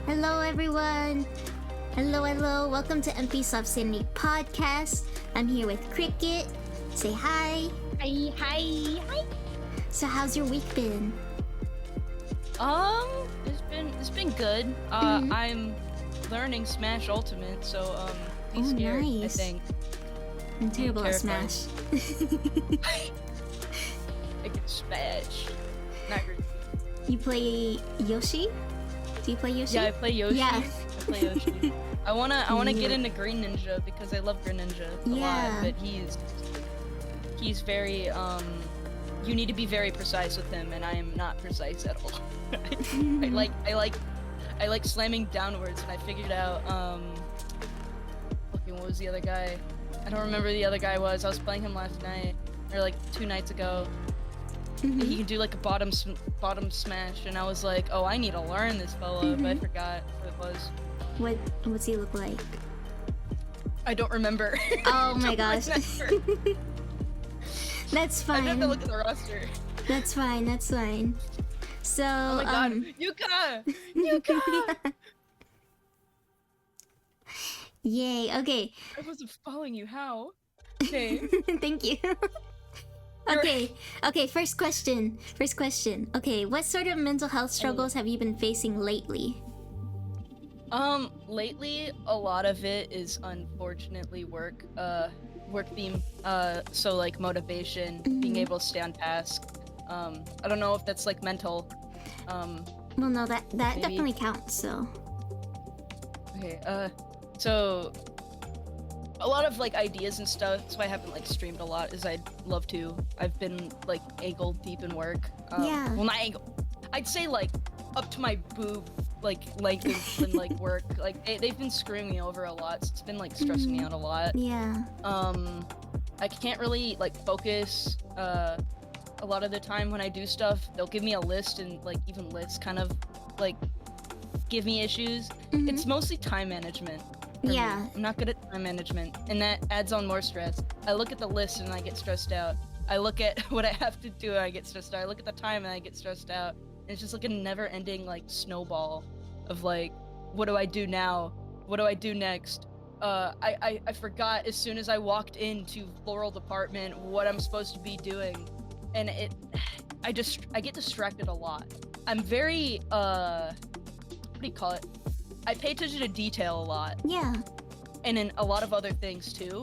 Hello, everyone. Hello. Welcome to Emphy Sanity podcast. I'm here with Cricket. Say hi. Hi. So, how's your week been? It's been good. I'm learning Smash Ultimate, so be scared. Nice. I think. I'm terrible at terrified. Smash. I can smash. Not good. You play Yoshi? Do you play Yoshi? Yeah, I play Yoshi. Yeah. I play Yoshi. I wanna get into Green Ninja because I love Green Ninja a lot, but he's very you need to be very precise with him, and I am not precise at all. I like slamming downwards, and I figured out what was the other guy? I don't remember who the other guy was. I was playing him last night or like 2 nights ago. He can do like a bottom smash, and I was like, oh, I need to learn this fella, but I forgot what it was. What's he look like? I don't remember. Oh my gosh. That's fine. I have to look at the roster. That's fine. So, oh my god, Yuka! Yay, okay. I wasn't following you, how? Okay. Thank you. Okay, first question. Okay, what sort of mental health struggles have you been facing lately? Lately, a lot of it is unfortunately work theme. So like motivation, being able to stay on task. I don't know if that's like mental. Well, no, that maybe. definitely counts, so. Okay, so a lot of like ideas and stuff, so I haven't like streamed a lot as I'd love to. I've been like ankle deep in work. Yeah. Well, not ankle. I'd say like up to my boob, like in like work. Like they've been screwing me over a lot. So it's been like stressing me out a lot. Yeah. I can't really like focus. A lot of the time when I do stuff, they'll give me a list, and like even lists kind of like give me issues. It's mostly time management. Yeah. I'm not good at time management, and that adds on more stress. I look at the list and I get stressed out. I look at what I have to do and I get stressed out. I look at the time and I get stressed out. And it's just like a never-ending like snowball of like, what do I do now? What do I do next? I forgot as soon as I walked into floral department what I'm supposed to be doing, and I get distracted a lot. I'm very what do you call it? I pay attention to detail a lot. Yeah. And in a lot of other things too,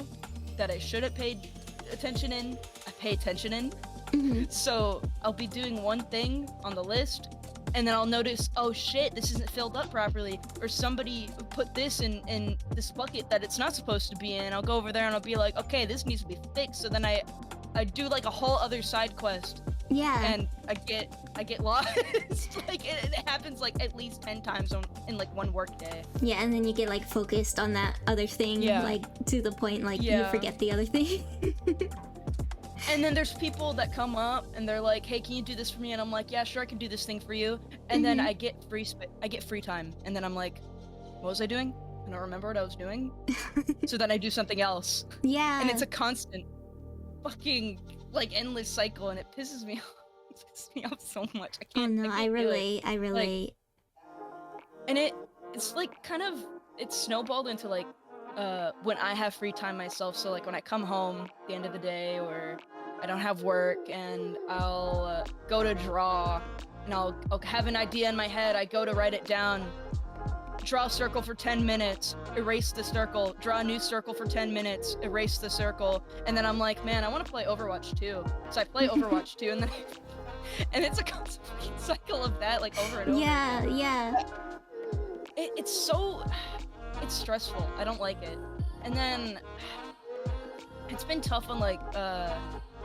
that I should have paid attention in, I pay attention in. So I'll be doing one thing on the list, and then I'll notice, oh shit, this isn't filled up properly, or somebody put this in this bucket that it's not supposed to be in. I'll go over there and I'll be like, okay, this needs to be fixed. So then I do like a whole other side quest. Yeah. And I get lost. Like it happens like at least 10 times in like one work day. Yeah, and then you get like focused on that other thing, like to the point like you forget the other thing. And then there's people that come up and they're like, hey, can you do this for me? And I'm like, yeah, sure, I can do this thing for you. And then I get free time, and then I'm like, what was I doing? I don't remember what I was doing. So then I do something else. Yeah. And it's a constant fucking like endless cycle, and it pisses me off. It pisses me off so much. I can't. Oh no, I relate. Like, and it's like kind of it's snowballed into like when I have free time myself. So like when I come home at the end of the day, or I don't have work, and I'll go to draw, and I'll have an idea in my head. I go to write it down. Draw a circle for 10 minutes, erase the circle, draw a new circle for 10 minutes, erase the circle, and then I'm like, man, I want to play Overwatch 2. So I play Overwatch 2, and then and it's a constant cycle of that, like over and over. Yeah. It's stressful. I don't like it. And then it's been tough on like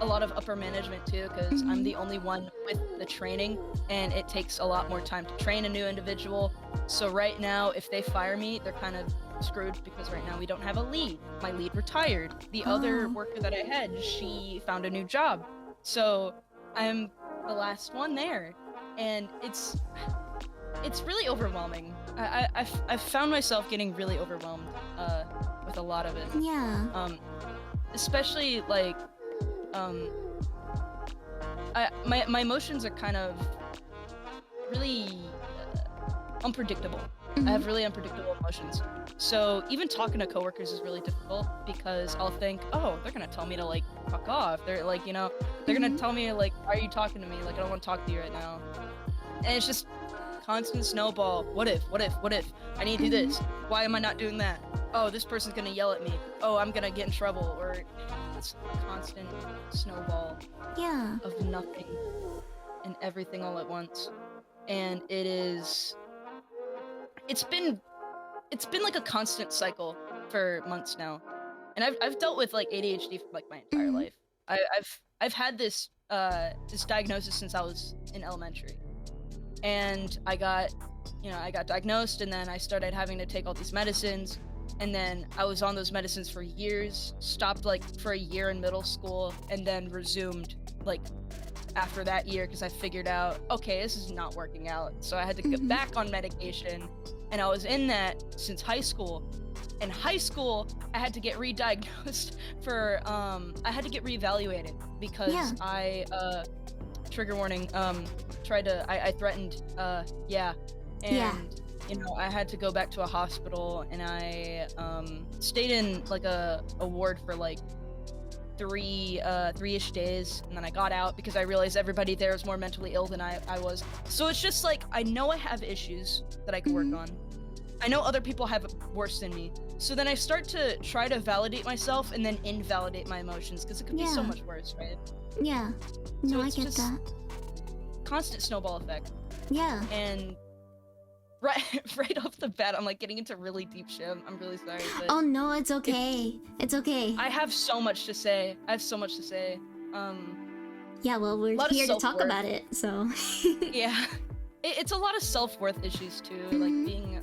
a lot of upper management too, because I'm the only one with the training, and it takes a lot more time to train a new individual. So right now, if they fire me, they're kind of screwed, because right now we don't have a lead. My lead retired. The other worker that I had, she found a new job. So I'm the last one there, and it's really overwhelming. I've found myself getting really overwhelmed with a lot of it. Yeah. Especially like my emotions are kind of really unpredictable. I have really unpredictable emotions. So even talking to coworkers is really difficult because I'll think, oh, they're gonna tell me to like fuck off. They're like, they're gonna tell me like, why are you talking to me? Like, I don't want to talk to you right now. And it's just constant snowball. What if? I need to do this. Why am I not doing that? Oh, this person's gonna yell at me. Oh, I'm gonna get in trouble. Or it's a constant snowball of nothing and everything all at once. And it's been like a constant cycle for months now. And I've dealt with like ADHD for like my entire life. I've had this diagnosis since I was in elementary. And I got diagnosed, and then I started having to take all these medicines, and then I was on those medicines for years, stopped like for a year in middle school, and then resumed like after that year because I figured out, okay, this is not working out. So I had to get back on medication, and I was in that since high school. In high school, I had to get re-diagnosed for I had to get reevaluated because I trigger warning, I threatened, and I had to go back to a hospital, and I stayed in like a ward for like three-ish days, and then I got out because I realized everybody there was more mentally ill than I was. So it's just like, I know I have issues that I could work on. I know other people have it worse than me. So then I start to try to validate myself and then invalidate my emotions because it could be so much worse, right? Yeah. So No, I get that. Constant snowball effect. Yeah. And right off the bat, I'm like getting into really deep shit. I'm really sorry. But Oh no, it's okay. It's okay. I have so much to say. Yeah, well, we're here to talk about it, so. Yeah. It's a lot of self-worth issues too. Like being,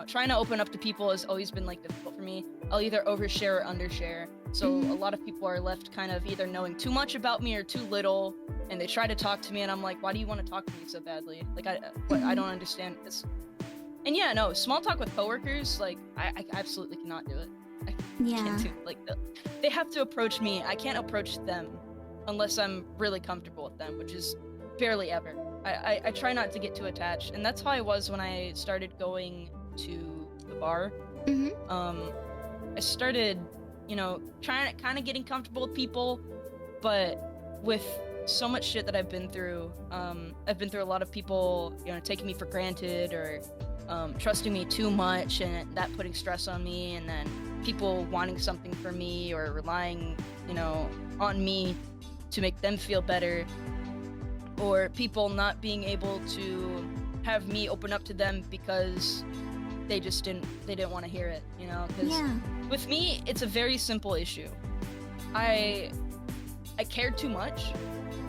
trying to open up to people has always been like difficult for me. I'll either overshare or undershare. So a lot of people are left kind of either knowing too much about me or too little, and they try to talk to me, and I'm like, why do you want to talk to me so badly? Like, I don't understand this. And yeah, no, small talk with coworkers, like, I absolutely cannot do it. I can't do it. Like, they have to approach me. I can't approach them unless I'm really comfortable with them, which is barely ever. I try not to get too attached, and that's how I was when I started going to the bar. I started, trying to kind of getting comfortable with people, but with so much shit that I've been through a lot of people, taking me for granted or trusting me too much, and that putting stress on me, and then people wanting something from me or relying, on me to make them feel better, or people not being able to have me open up to them because they didn't want to hear it, because with me, it's a very simple issue. I cared too much,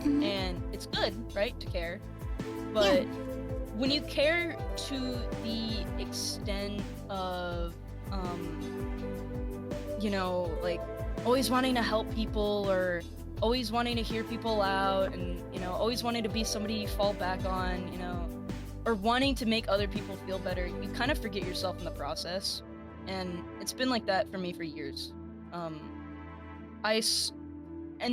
and it's good, right, to care, but when you care to the extent of, like always wanting to help people, or always wanting to hear people out, and, always wanting to be somebody you fall back on, or wanting to make other people feel better, you kind of forget yourself in the process. And it's been like that for me for years. And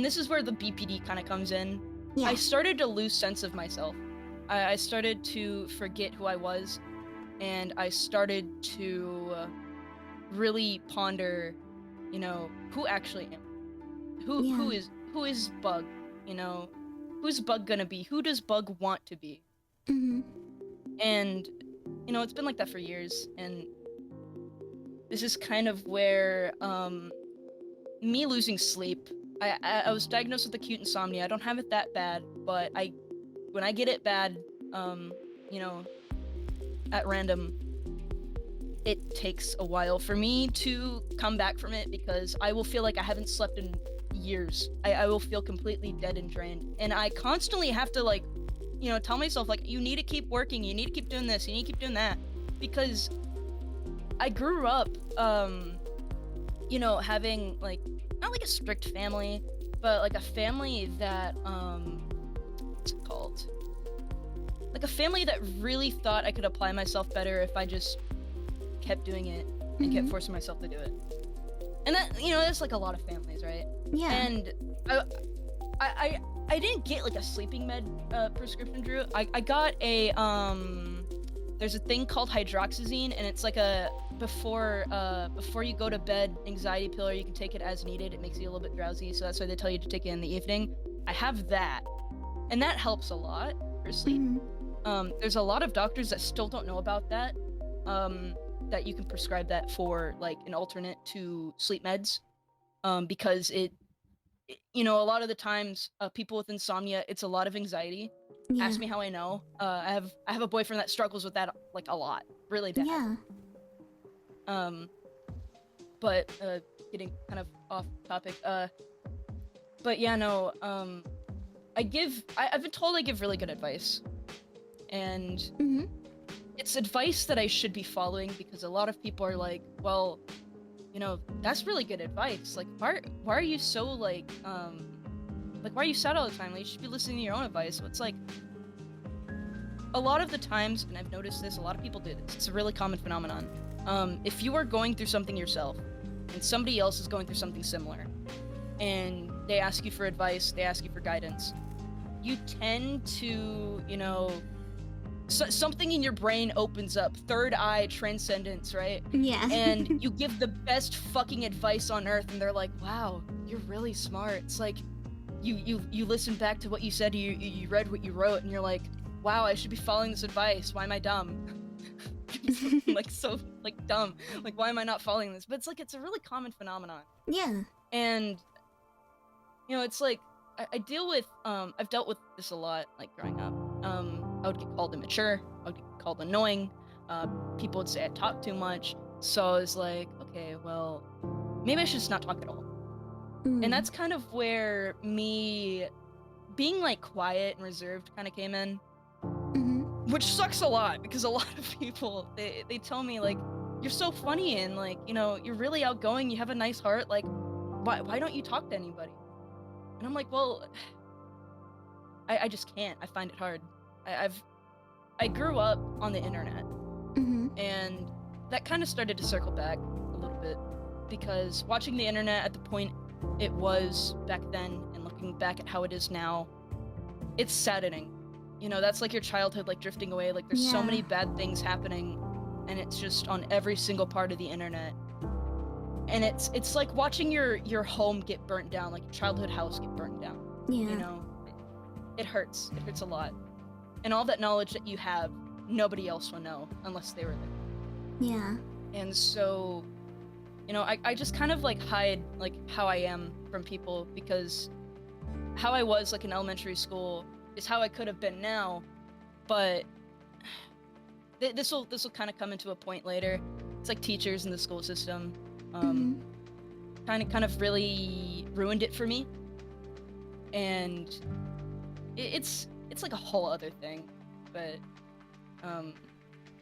this is where the BPD kind of comes in. I started to lose sense of myself. I started to forget who I was, and I started to really ponder, who actually am. Who is Bug? Who's Bug gonna be? Who does Bug want to be? And it's been like that for years, and this is kind of where me losing sleep. I was diagnosed with acute insomnia. I don't have it that bad, but when I get it bad, at random, it takes a while for me to come back from it, because I will feel like I haven't slept in years. I will feel completely dead and drained, and I constantly have to like, tell myself like, you need to keep working, you need to keep doing this, you need to keep doing that, because I grew up, having like, not like a strict family, but like a family that, what's it called? Like a family that really thought I could apply myself better if I just kept doing it and kept forcing myself to do it. And that, that's like a lot of families, right? Yeah. And I didn't get like a sleeping med prescription, Drew. I got a there's a thing called hydroxyzine, and it's like a before you go to bed anxiety pill, or you can take it as needed. It makes you a little bit drowsy, so that's why they tell you to take it in the evening. I have that, and that helps a lot for sleep. There's a lot of doctors that still don't know about that, that you can prescribe that for like an alternate to sleep meds, because a lot of the times, people with insomnia, it's a lot of anxiety. Yeah. Ask me how I know. I have a boyfriend that struggles with that like a lot, really bad. Yeah. But getting kind of off topic. But yeah, no. I've been told I give really good advice, and it's advice that I should be following, because a lot of people are like, well, that's really good advice. Like, why are you so like why are you sad all the time? Like, you should be listening to your own advice. So it's like, a lot of the times, and I've noticed this, a lot of people do this. It's a really common phenomenon. If you are going through something yourself, and somebody else is going through something similar, and they ask you for advice, they ask you for guidance, you tend to, something in your brain opens up, third eye transcendence, right? Yeah. And you give the best fucking advice on earth, and they're like, wow, you're really smart. It's like, you listen back to what you said, you read what you wrote, and you're like, wow, I should be following this advice. Why am I dumb? Like, so, like, dumb. Like, why am I not following this? But it's like, it's a really common phenomenon. Yeah. And, it's like, I deal with, I've dealt with this a lot, like, growing up. I would get called immature, I would get called annoying, people would say I talk too much, so I was like, okay, well, maybe I should just not talk at all. And that's kind of where me being, like, quiet and reserved kind of came in. Which sucks a lot, because a lot of people, they tell me, like, you're so funny, and, like, you're really outgoing, you have a nice heart, like, why don't you talk to anybody? And I'm like, well, I just can't. I find it hard. I grew up on the internet, and that kind of started to circle back a little bit, because watching the internet at the point it was back then, and looking back at how it is now, it's saddening. That's like your childhood, like, drifting away. Like, there's so many bad things happening, and it's just on every single part of the internet. And it's like watching your home get burnt down, like your childhood house get burnt down. Yeah. It hurts. It hurts a lot. And all that knowledge that you have, nobody else will know unless they were there. Yeah. And so, I just kind of, like, hide, like, how I am from people, because how I was, like, in elementary school is how I could have been now, but this will kind of come into a point later. It's like teachers in the school system kind of really ruined it for me, and it's like a whole other thing. But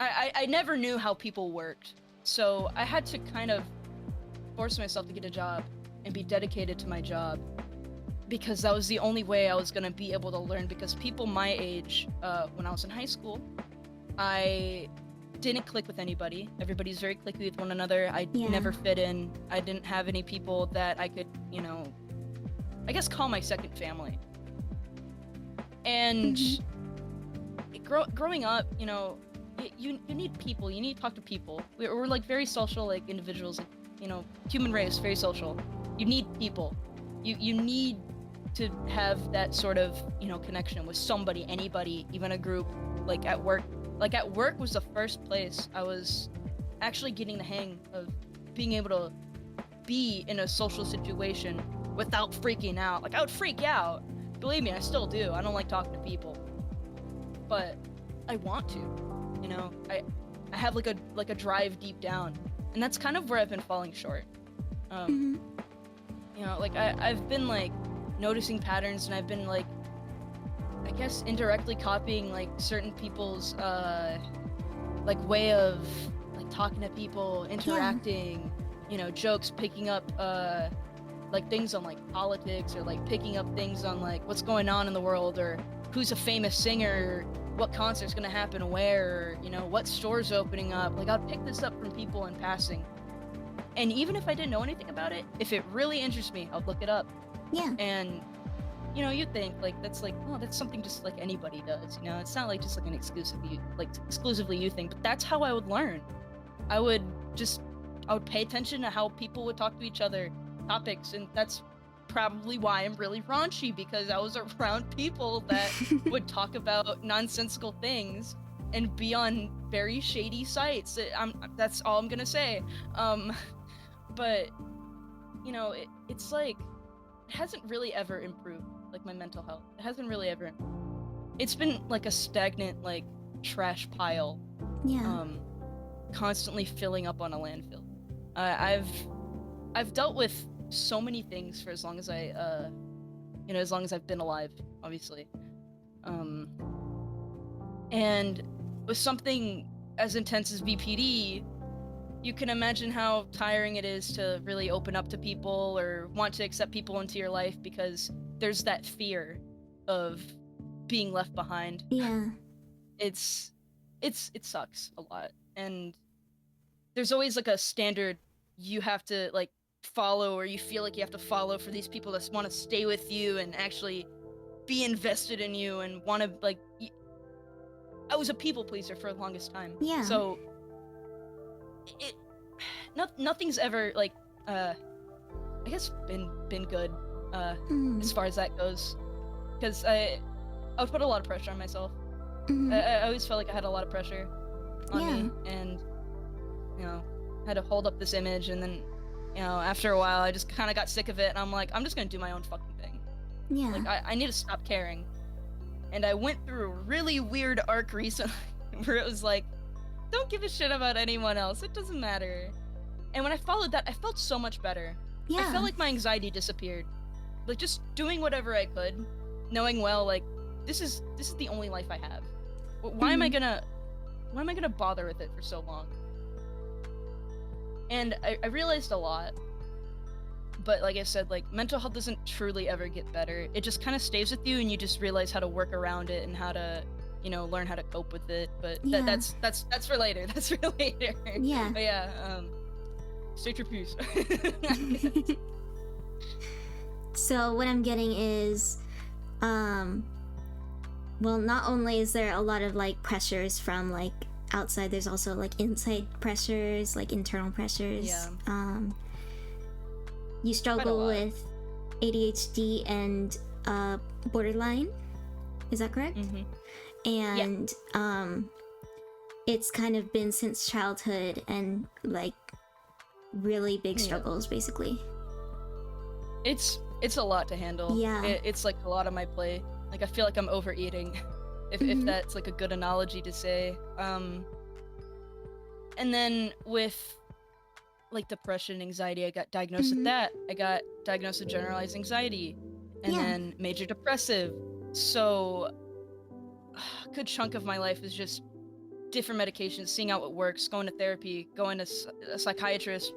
I never knew how people worked, so I had to kind of force myself to get a job and be dedicated to my job, because that was the only way I was gonna be able to learn. Because people my age, when I was in high school, I didn't click with anybody. Everybody's very cliquey with one another. I never fit in. I didn't have any people that I could, I guess call my second family. And growing up, you need people. You need to talk to people. We're like very social, like, individuals. Like, human race, very social. You need people. You need to have that sort of, connection with somebody, anybody, even a group. Like, at work. Like, at work was the first place I was actually getting the hang of being able to be in a social situation without freaking out. Like, I would freak out. Believe me, I still do. I don't like talking to people. But I want to, I have like a drive deep down. And that's kind of where I've been falling short. Like, I've been, like, noticing patterns, and I've been, like, I guess indirectly copying, like, certain people's like, way of, like, talking to people, interacting, jokes, picking up like, things on, like, politics, or, like, picking up things on, like, what's going on in the world, or who's a famous singer, what concert's gonna happen where, what store's opening up. Like, I'd pick this up from people in passing. And even if I didn't know anything about it, if it really interests me, I'll look it up. Yeah. And you think like that's like, oh, that's something just like anybody does, it's not like just like an exclusively you thing, but that's how I would learn. I would pay attention to how people would talk to each other, topics, and that's probably why I'm really raunchy, because I was around people that would talk about nonsensical things and be on very shady sites. That's all I'm gonna say. But it's like it hasn't really ever improved, like my mental health. It hasn't really ever improved. It's been like a stagnant, like trash pile. Yeah. Constantly filling up on a landfill. I've dealt with so many things for as long as as long as I've been alive, obviously. And with something as intense as BPD, you can imagine how tiring it is to really open up to people or want to accept people into your life, because there's that fear of being left behind. Yeah. It sucks a lot. And there's always like a standard you have to like follow, or you feel like you have to follow, for these people that want to stay with you and actually be invested in you and want to like. I was a people pleaser for the longest time. Yeah. So nothing's ever like I guess been good as far as that goes, because I would put a lot of pressure on myself. I always felt like I had a lot of pressure on me, and had to hold up this image, and then after a while I just kind of got sick of it, and I'm like, I'm just gonna do my own fucking thing. Yeah. Like I need to stop caring. And I went through a really weird arc recently where it was like, don't give a shit about anyone else, it doesn't matter. And when I followed that, I felt so much better. Yeah. I felt like my anxiety disappeared. Like just doing whatever I could, knowing well, like this is the only life I have. Why am I gonna bother with it for so long? And I realized a lot. But like I said, like mental health doesn't truly ever get better. It just kind of stays with you, and you just realize how to work around it and how to, learn how to cope with it. But that's for later. That's for later. Yeah. But yeah, state your piece. So what I'm getting is, well, not only is there a lot of like pressures from like outside, there's also like inside pressures, like internal pressures. Yeah. You struggle with ADHD and borderline, is that correct? And it's kind of been since childhood, and like really big struggles, basically. It's a lot to handle. Yeah. It's like a lot on my plate. Like I feel like I'm overeating, if that's like a good analogy to say. And then with like depression, anxiety, I got diagnosed with that. I got diagnosed with generalized anxiety, and then major depressive. So a good chunk of my life is just different medications, seeing out what works, going to therapy, going to a psychiatrist,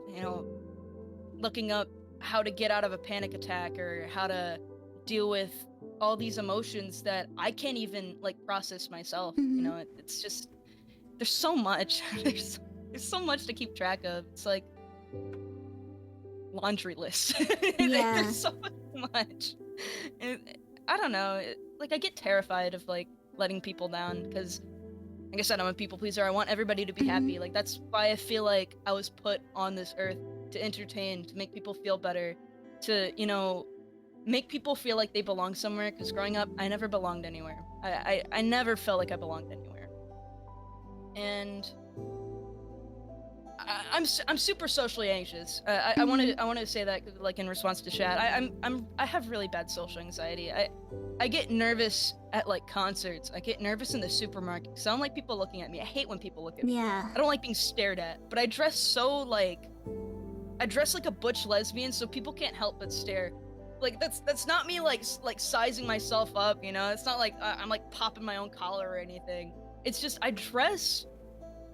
looking up how to get out of a panic attack, or how to deal with all these emotions that I can't even like process myself. It's just, there's so much. there's so much to keep track of. It's like laundry list. Yeah. There's so much. And I don't know. Like I get terrified of like letting people down, because like I said, I'm a people pleaser. I want everybody to be happy. Like that's why I feel like I was put on this earth, to entertain, to make people feel better, to make people feel like they belong somewhere. Because growing up, I never belonged anywhere. I never felt like I belonged anywhere. And I'm super socially anxious. I want to say that like in response to chat. I have really bad social anxiety. I get nervous at like concerts. I get nervous in the supermarket because I don't like people looking at me. I hate when people look at me. Yeah. I don't like being stared at. But I dress like a butch lesbian, so people can't help but stare. Like that's not me like sizing myself up. It's not like I'm like popping my own collar or anything. It's just I dress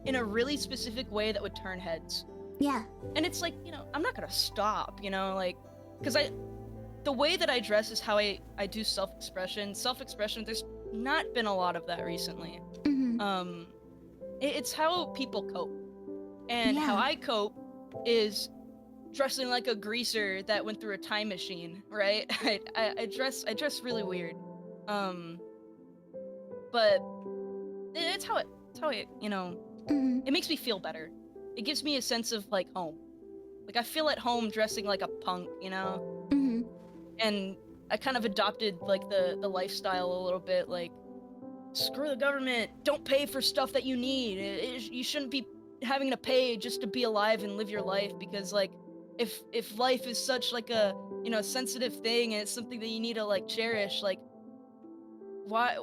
in a really specific way that would turn heads. Yeah. And it's like, I'm not gonna stop, like, because the way that I dress is how I do self-expression. Self-expression, there's not been a lot of that recently. It's how people cope. And how I cope is dressing like a greaser that went through a time machine, right? I dress really weird. But it's how it, you know, Mhm. it makes me feel better. It gives me a sense of like home. Like I feel at home dressing like a punk, you know? Mhm. And I kind of adopted like the lifestyle a little bit, like screw the government, don't pay for stuff that you need. You shouldn't be having to pay just to be alive and live your life, because like if life is such like a, you know, sensitive thing and it's something that you need to like cherish, like why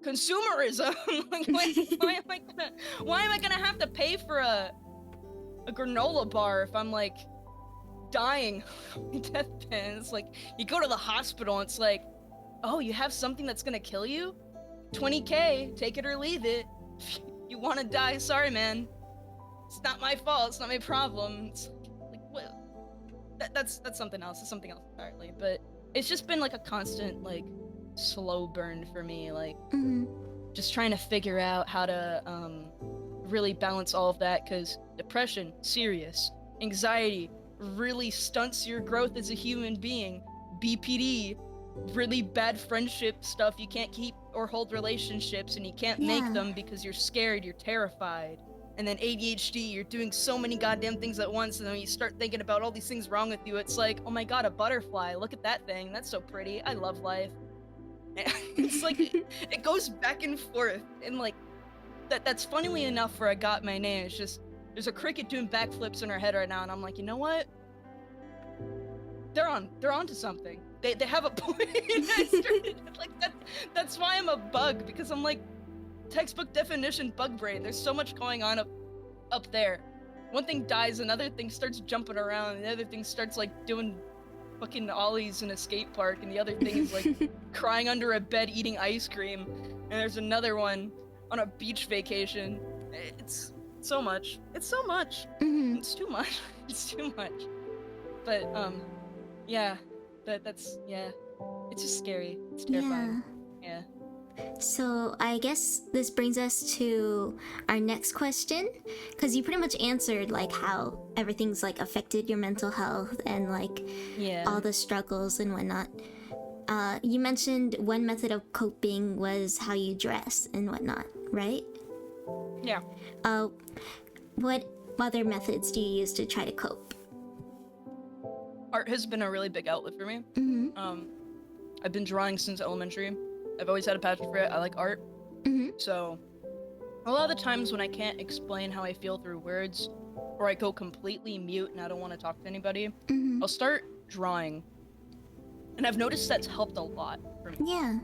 consumerism? Like why am I gonna have to pay for a granola bar if I'm like dying on my deathbed? It's like you go to the hospital and it's like, oh, you have something that's gonna kill you? 20K, take it or leave it. If you want to die, sorry, man. It's not my fault. It's not my problem. It's like what? That's something else. It's something else entirely. But it's just been like a constant like slow burn for me. Like Mhm. just trying to figure out how to really balance all of that, because depression, serious. Anxiety really stunts your growth as a human being. BPD, really bad friendship stuff. You can't keep or hold relationships, and you can't make Yeah. them because you're scared, you're terrified. And then ADHD, you're doing so many goddamn things at once, and then when you start thinking about all these things wrong with you, it's like, oh my god, a butterfly, look at that thing, that's so pretty, I love life. It's like it goes back and forth, and like that's funnily enough where I got my name. It's just there's a cricket doing backflips in her head right now, and I'm like, you know what? They're onto something. They have a point. I started like that's why I'm a bug, because I'm like textbook definition bug brain. There's so much going on up there. One thing dies, another thing starts jumping around, and the other thing starts like doing fucking ollies in a skate park, and the other thing is like crying under a bed eating ice cream, and there's another one on a beach vacation. It's so much. It's so much. Mhm. It's too much. It's too much. But yeah, that's yeah. It's just scary. It's terrifying. Yeah. So I guess this brings us to our next question, because you pretty much answered like how everything's like affected your mental health and like Yeah. all the struggles and whatnot. You mentioned one method of coping was how you dress and whatnot, right? Yeah. What other methods do you use to try to cope? Art has been a really big outlet for me. Mm-hmm. I've been drawing since elementary. I've always had a passion for it. I like art. Mm-hmm. So a lot of the times when I can't explain how I feel through words, or I go completely mute and I don't want to talk to anybody, Mm-hmm. I'll start drawing. And I've noticed that's helped a lot for me. Yeah.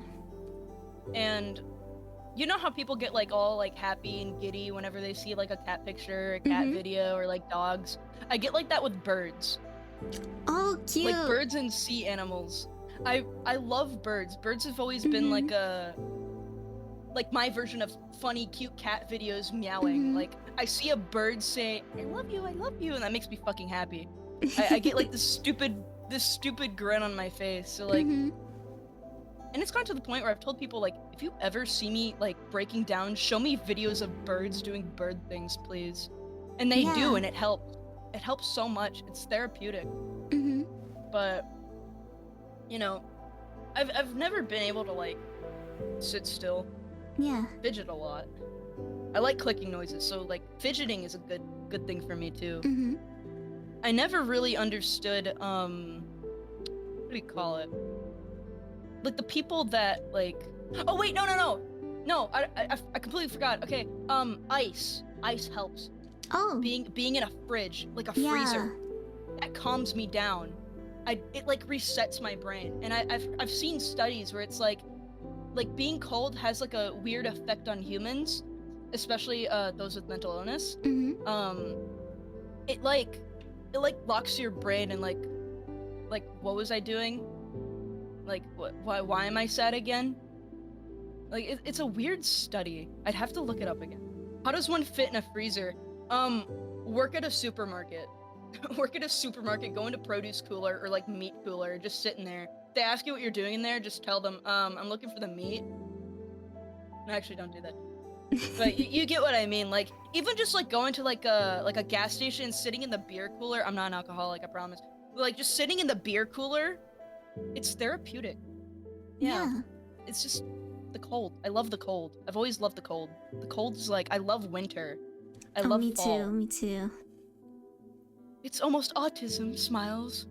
And you know how people get like all like happy and giddy whenever they see like a cat picture, a cat Mhm. video, or like dogs? I get like that with birds. Oh, cute. Like birds and sea animals. I love birds. Birds have always been like my version of funny cute cat videos meowing. Mhm. Like I see a bird say I love you, and that makes me fucking happy. I get like this stupid grin on my face. So like Mhm. and it's gotten to the point where I've told people, like, if you ever see me like breaking down, show me videos of birds doing bird things, please. And they do, Yeah. and it helps. It helps so much. It's therapeutic. Mhm. But you know, I've never been able to like sit still, Yeah. fidget a lot. I like clicking noises, so like fidgeting is a good thing for me too. Mhm. I never really understood what do you call it? Like the people that like oh wait, no, I completely forgot. Okay, ice helps. Oh. Being in a fridge, like a Yeah. freezer, that calms me down. It like resets my brain. And I've seen studies where it's like being cold has like a weird effect on humans, especially those with mental illness. Mhm. It locks your brain, and like what was I doing? Like why am I sad again? Like it's a weird study. I'd have to look it up again. How does one fit in a freezer? Work at a supermarket. Work at a supermarket, go into produce cooler or like meat cooler, just sitting there. If they ask you what you're doing in there, just tell them, I'm looking for the meat. No, actually don't do that. But you get what I mean. Like, even just like going to like a gas station, sitting in the beer cooler. I'm not an alcoholic, I promise. But like just sitting in the beer cooler, it's therapeutic. Yeah. It's just the cold. I love the cold. I've always loved the cold. The cold is like, I love winter. I love me fall. too, me too. It's almost autism, Smiles.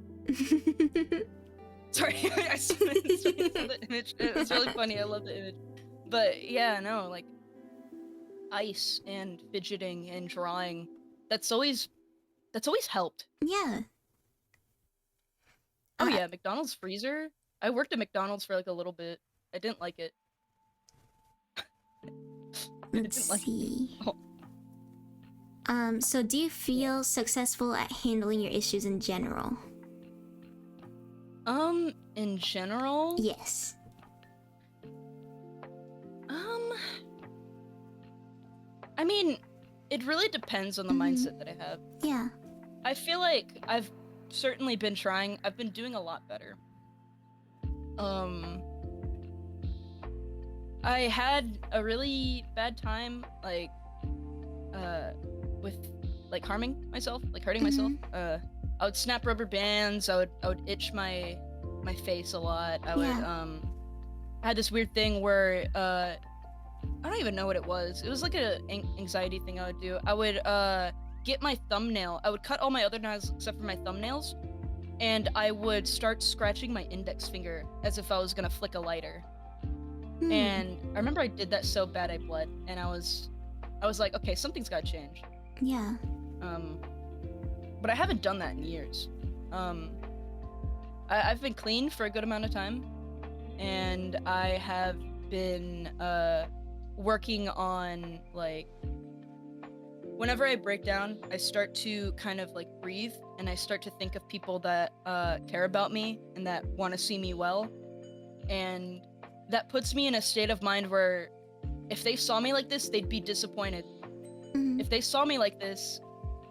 Sorry, I saw the image. It was really funny. I love the image. But yeah, no, like ice and fidgeting and drawing. That's always helped. Yeah. Oh yeah, McDonald's freezer. I worked at McDonald's for like a little bit. I didn't like it. Let's see. Oh. So do you feel successful at handling your issues in general? In general? Yes. I mean, it really depends on the mindset that I have. Yeah. I feel like I've certainly been trying. I've been doing a lot better. I had a really bad time, like, with, like, harming myself, like, hurting myself. I would snap rubber bands, I would itch my face a lot. I would, I had this weird thing where, I don't even know what it was. It was like a anxiety thing I would do. I would, get my thumbnail. I would cut all my other nails except for my thumbnails, and I would start scratching my index finger as if I was gonna flick a lighter. And I remember I did that so bad I bled, and I was like, okay, something's gotta change. Yeah. But I haven't done that in years. I've been clean for a good amount of time, and I have been working on, like, whenever I break down, I start to kind of like breathe, and I start to think of people that care about me and that want to see me well, and that puts me in a state of mind where if they saw me like this, they'd be disappointed. If they saw me like this,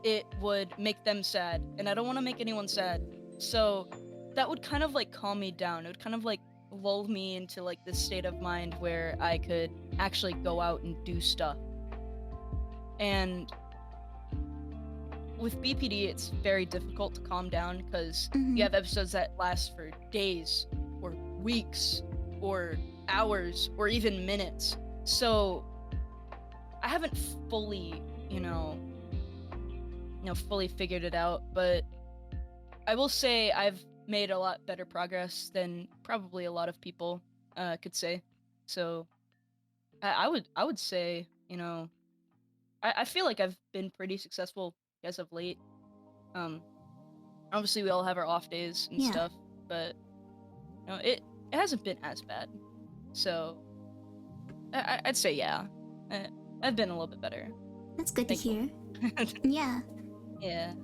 it would make them sad, and I don't want to make anyone sad. So that would kind of like calm me down. It would kind of like lull me into like this state of mind where I could actually go out and do stuff. And with BPD, it's very difficult to calm down because you have episodes that last for days or weeks or hours or even minutes. So I haven't fully, fully figured it out, but I will say I've made a lot better progress than probably a lot of people could say. So I would say, I feel like I've been pretty successful as of late. Obviously we all have our off days and stuff, but it hasn't been as bad. So I'd say yeah, I've been a little bit better. That's good to hear. Yeah. Yeah.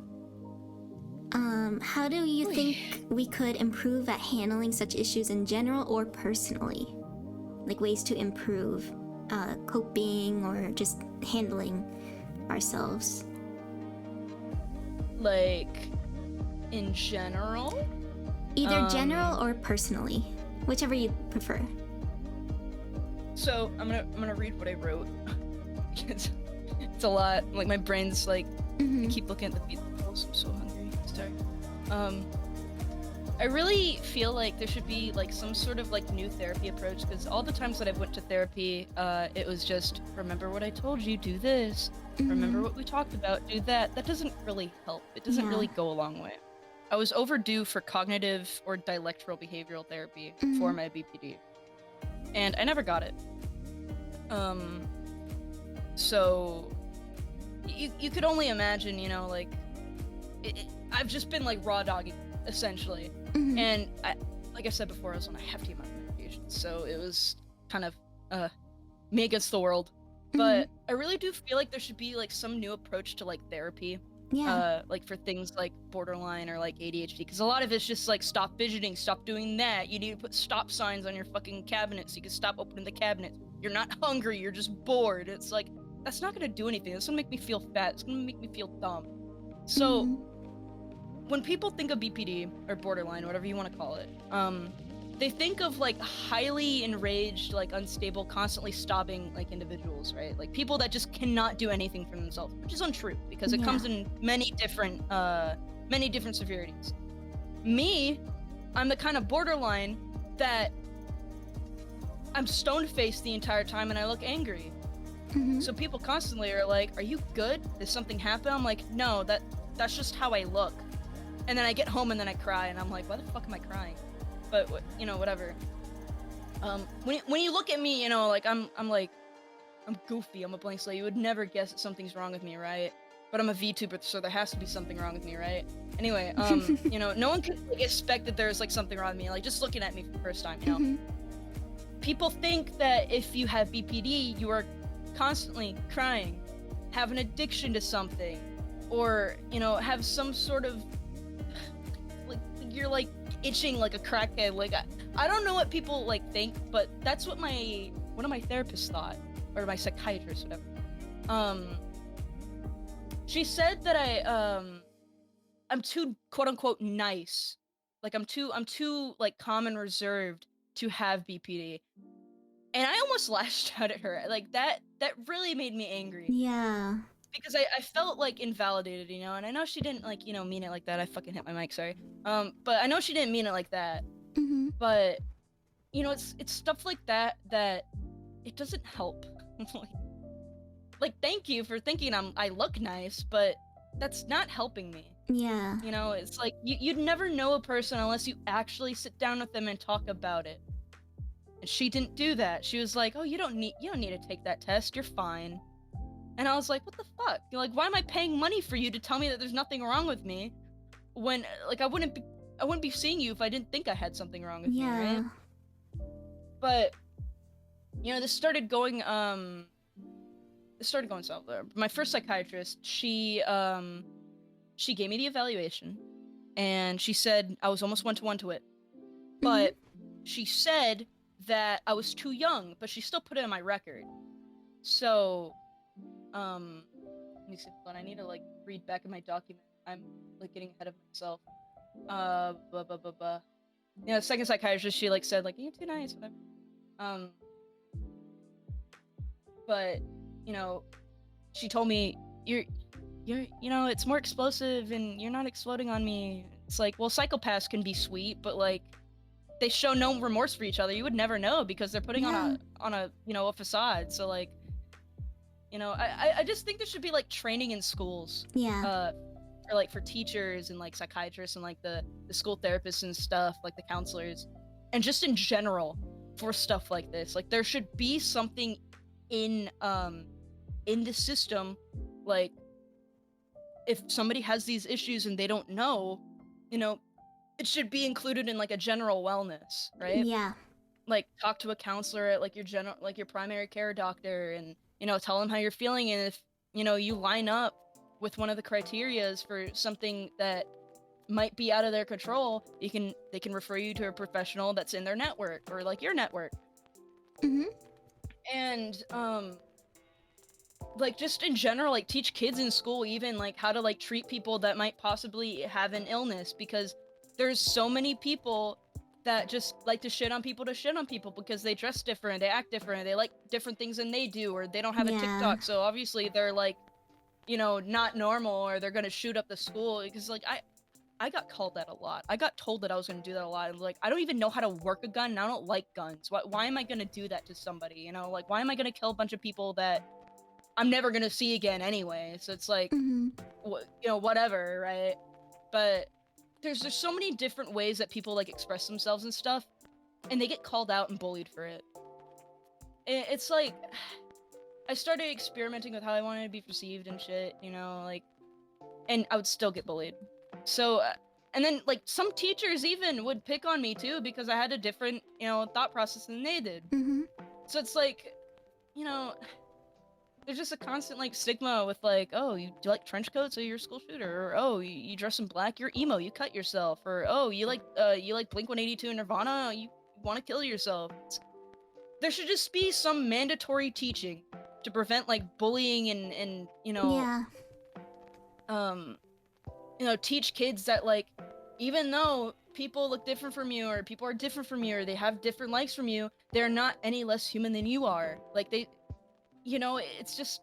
How do you think we could improve at handling such issues in general or personally? Like ways to improve coping or just handling ourselves? Like, in general? Either general or personally, whichever you prefer. So I'm gonna read what I wrote. it's a lot. Like my brain's like, I keep looking at the pizza. I'm so hungry. Sorry. I really feel like there should be like some sort of like new therapy approach, because all the times that I've went to therapy, it was just, remember what I told you, do this. Remember what we talked about, do that. That doesn't really help. It doesn't really go a long way. I was overdue for cognitive or dialectical behavioral therapy for my BPD, and I never got it. So you could only imagine, like, I've just been like raw dogging essentially, and like I said before, I was on a hefty amount of medication, so it was kind of me against the world. But I really do feel like there should be like some new approach to like therapy, like for things like borderline or like ADHD, because a lot of it's just like, stop fidgeting, stop doing that. You need to put stop signs on your fucking cabinet so you can stop opening the cabinet. You're not hungry, you're just bored. It's like, that's not gonna do anything. That's gonna make me feel fat. It's gonna make me feel dumb. So when people think of BPD or borderline, whatever you want to call it, they think of like highly enraged, like unstable, constantly stopping like individuals, right? Like people that just cannot do anything for themselves, which is untrue because it comes in many different severities. Me, I'm the kind of borderline that I'm stone-faced the entire time and I look angry. So people constantly are like, "Are you good? Did something happen?" I'm like, "No, that's just how I look." And then I get home and then I cry and I'm like, "Why the fuck am I crying?" But you know, whatever. When you look at me, you know, like I'm goofy. I'm a blank slate. You would never guess that something's wrong with me, right? But I'm a VTuber, so there has to be something wrong with me, right? Anyway, you know, no one can like, expect that there's like something wrong with me. Like just looking at me for the first time, you know. People think that if you have BPD, you are constantly crying, have an addiction to something, or you know, have some sort of like you're like itching like a crackhead. Like I don't know what people like think, but that's what one of my therapists thought, or my psychiatrist, whatever. She said that I'm too quote unquote nice, like I'm too like calm and reserved to have BPD, and I almost lashed out at her. Like that really made me angry. Yeah. Because I felt like invalidated, you know, and I know she didn't like, you know, mean it like that. I fucking hit my mic, sorry. But I know she didn't mean it like that. But you know, it's stuff like that that it doesn't help. like thank you for thinking I look nice, but that's not helping me. Yeah. You know, it's like you'd never know a person unless you actually sit down with them and talk about it. And she didn't do that. She was like, "Oh, you don't need to take that test. You're fine." And I was like, "What the fuck? You're like, why am I paying money for you to tell me that there's nothing wrong with me, when like I wouldn't be seeing you if I didn't think I had something wrong with me, right?" But you know, this started going south. My first psychiatrist, she gave me the evaluation, and she said I was almost 1-to-1 to it, but she said that I was too young, but she still put it in my record. So let me see, hold on, I need to like read back in my document. I'm like getting ahead of myself. Yeah, the second psychiatrist, she like said like, "You're too nice," whatever. But you know, she told me you're you know, it's more explosive and you're not exploding on me. It's like, well, psychopaths can be sweet, but like they show no remorse for each other. You would never know because they're putting on a you know, a facade. So like, you know, I just think there should be like training in schools. For like for teachers and like psychiatrists and like the school therapists and stuff, like the counselors, and just in general for stuff like this. Like there should be something in the system, like if somebody has these issues and they don't know, you know, it should be included in like a general wellness, right? Yeah. Like talk to a counselor at like your primary care doctor, and you know, tell them how you're feeling, and if you know you line up with one of the criterias for something that might be out of their control, they can refer you to a professional that's in their network or like your network. And like just in general, like teach kids in school even like how to like treat people that might possibly have an illness, because there's so many people that just like to shit on people because they dress different, they act different, they like different things than they do, or they don't have a TikTok, so obviously they're like, you know, not normal, or they're gonna shoot up the school. Because like I got called that a lot. I got told that I was gonna do that a lot. And like, I don't even know how to work a gun, and I don't like guns. Why am I gonna do that to somebody? You know, like why am I gonna kill a bunch of people that I'm never gonna see again anyway? So it's like, you know, whatever, right? But there's so many different ways that people like express themselves and stuff, and they get called out and bullied for it. It's like, I started experimenting with how I wanted to be perceived and shit, you know, like, and I would still get bullied. So, and then like some teachers even would pick on me too because I had a different, you know, thought process than they did. So it's like, you know, there's just a constant like stigma with like, oh, you like trench coats, so you're a school shooter, or oh, you dress in black, you're emo, you cut yourself, or oh, you like Blink-182 and Nirvana, you want to kill yourself. There should just be some mandatory teaching to prevent like bullying and you know, you know, teach kids that like, even though people look different from you, or people are different from you, or they have different likes from you, they're not any less human than you are. Like, they, you know, it's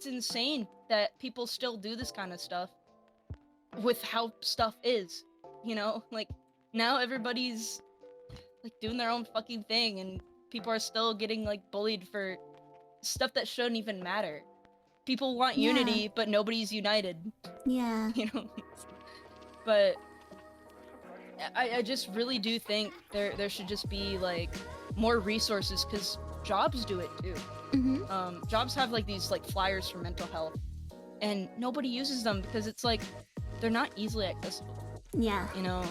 insane that people still do this kind of stuff with how stuff is, you know? Like, now everybody's, like, doing their own fucking thing, and people are still getting, like, bullied for stuff that shouldn't even matter. People want unity, but nobody's united. Yeah. You know? But I just really do think there should just be, like, more resources, because jobs do it too. Jobs have, like, these, like, flyers for mental health, and nobody uses them because it's like they're not easily accessible. Yeah. You know,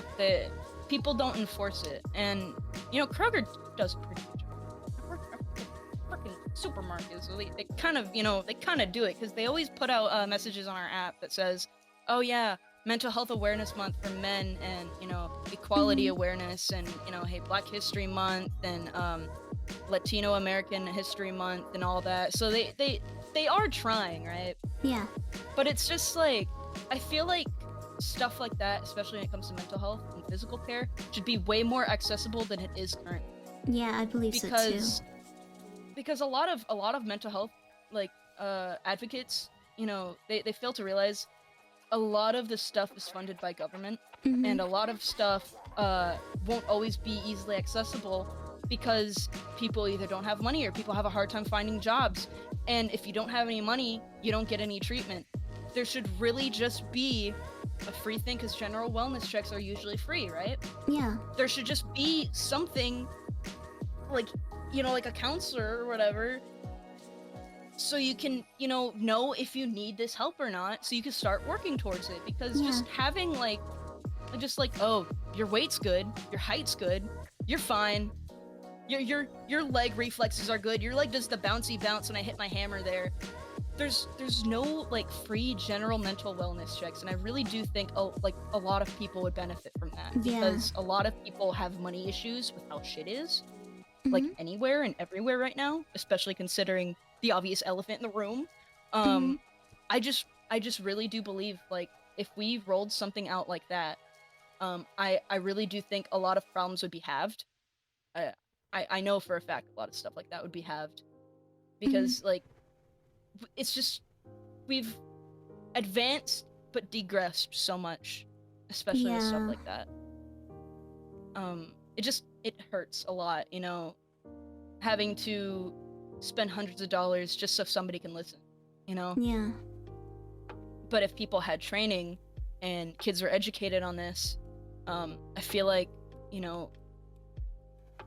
people don't enforce it, and you know, Kroger does a pretty good job. Freaking supermarkets, they kind of, you know, they kind of do it, because they always put out messages on our app that says, oh yeah, Mental Health Awareness Month for men, and, you know, equality awareness, and, you know, hey, Black History Month, and Latino American History Month, and all that. So they are trying, right? Yeah. But it's just like, I feel like stuff like that, especially when it comes to mental health and physical care, should be way more accessible than it is currently. Yeah, I believe so too. Because a lot of mental health, like, advocates, you know, they fail to realize a lot of the stuff is funded by government, and a lot of stuff won't always be easily accessible, because people either don't have money, or people have a hard time finding jobs. And if you don't have any money, you don't get any treatment. There should really just be a free thing, because general wellness checks are usually free, right? Yeah. There should just be something, like, you know, like a counselor or whatever, so you can, you know if you need this help or not, so you can start working towards it. Because just having, like, just like, oh, your weight's good, your height's good, you're fine, your leg reflexes are good, your leg does the bouncy bounce when I hit my hammer there. There's no, like, free general mental wellness checks, and I really do think, like, a lot of people would benefit from that, because a lot of people have money issues with how shit is, like, anywhere and everywhere right now, especially considering the obvious elephant in the room. I just really do believe, like, if we rolled something out like that, I really do think a lot of problems would be halved. I know for a fact a lot of stuff like that would be halved, because like, it's just, we've advanced but degressed so much, especially with stuff like that. It hurts a lot, you know, having to spend hundreds of dollars just so somebody can listen, you know? Yeah. But if people had training and kids were educated on this, I feel like, you know,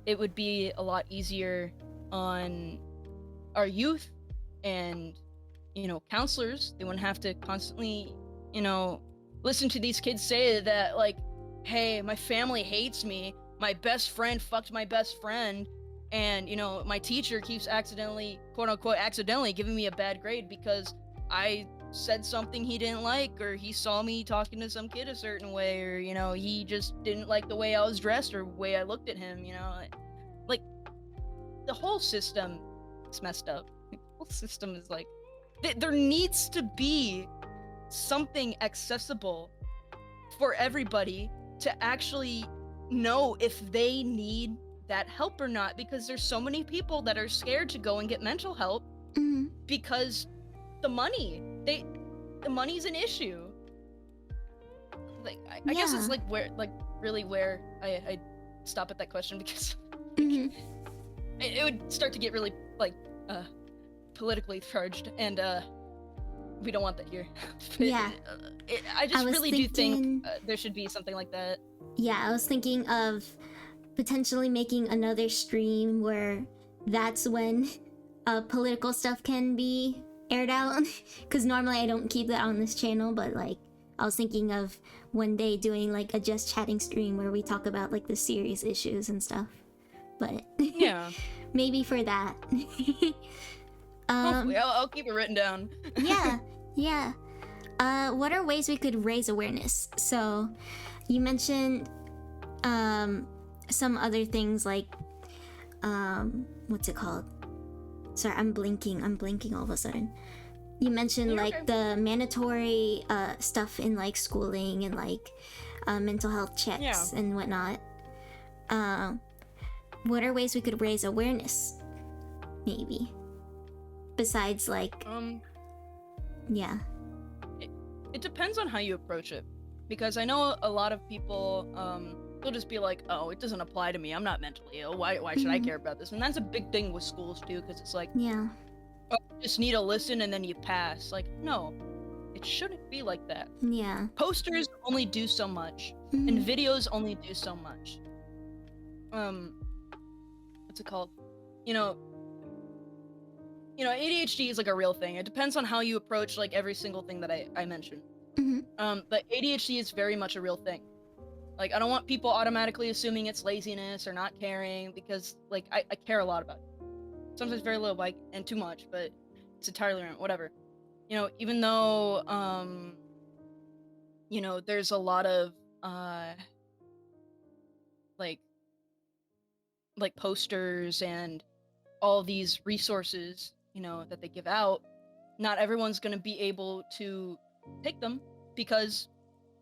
it would be a lot easier on our youth, and, you know, counselors, they wouldn't have to constantly, you know, listen to these kids say that, like, hey, my family hates me, my best friend fucked my best friend, and, you know, my teacher keeps accidentally, quote unquote, accidentally giving me a bad grade because I said something he didn't like, or he saw me talking to some kid a certain way, or, you know, he just didn't like the way I was dressed or the way I looked at him, you know? Like, the whole system is messed up. The whole system is like, there needs to be something accessible for everybody to actually know if they need that help or not, because there's so many people that are scared to go and get mental help because the money's an issue. Like, I guess it's like where, like, really where I stop at that question, because it would start to get really, like, politically charged, and we don't want that here. I just really do think there should be something like that. Yeah, I was thinking of potentially making another stream where that's when political stuff can be aired out, because normally I don't keep that on this channel, but, like, I was thinking of one day doing, like, a just chatting stream where we talk about, like, the serious issues and stuff, but yeah, maybe for that. Hopefully, I'll keep it written down. yeah. What are ways we could raise awareness? So you mentioned some other things, like what's it called? Sorry, I'm blinking all of a sudden. You mentioned, like, the mandatory stuff in, like, schooling, and, like, mental health checks Yeah. and whatnot. What are ways we could raise awareness? Maybe. Besides, like, yeah. It depends on how you approach it, because I know a lot of people they'll just be like, oh, it doesn't apply to me, I'm not mentally ill, why should I care about this? And that's a big thing with schools too, because it's like, Yeah. oh, you just need to listen and then you pass. Like, no, it shouldn't be like that. Yeah. Posters only do so much, and videos only do so much. What's it called? You know, ADHD is like a real thing. It depends on how you approach like every single thing that I mentioned. But ADHD is very much a real thing. Like, I don't want people automatically assuming it's laziness or not caring, because like I care a lot about it. Sometimes very little, like, and too much, but it's entirely random, whatever. Even though there's a lot of like posters and all these resources, that they give out, not everyone's going to be able to take them because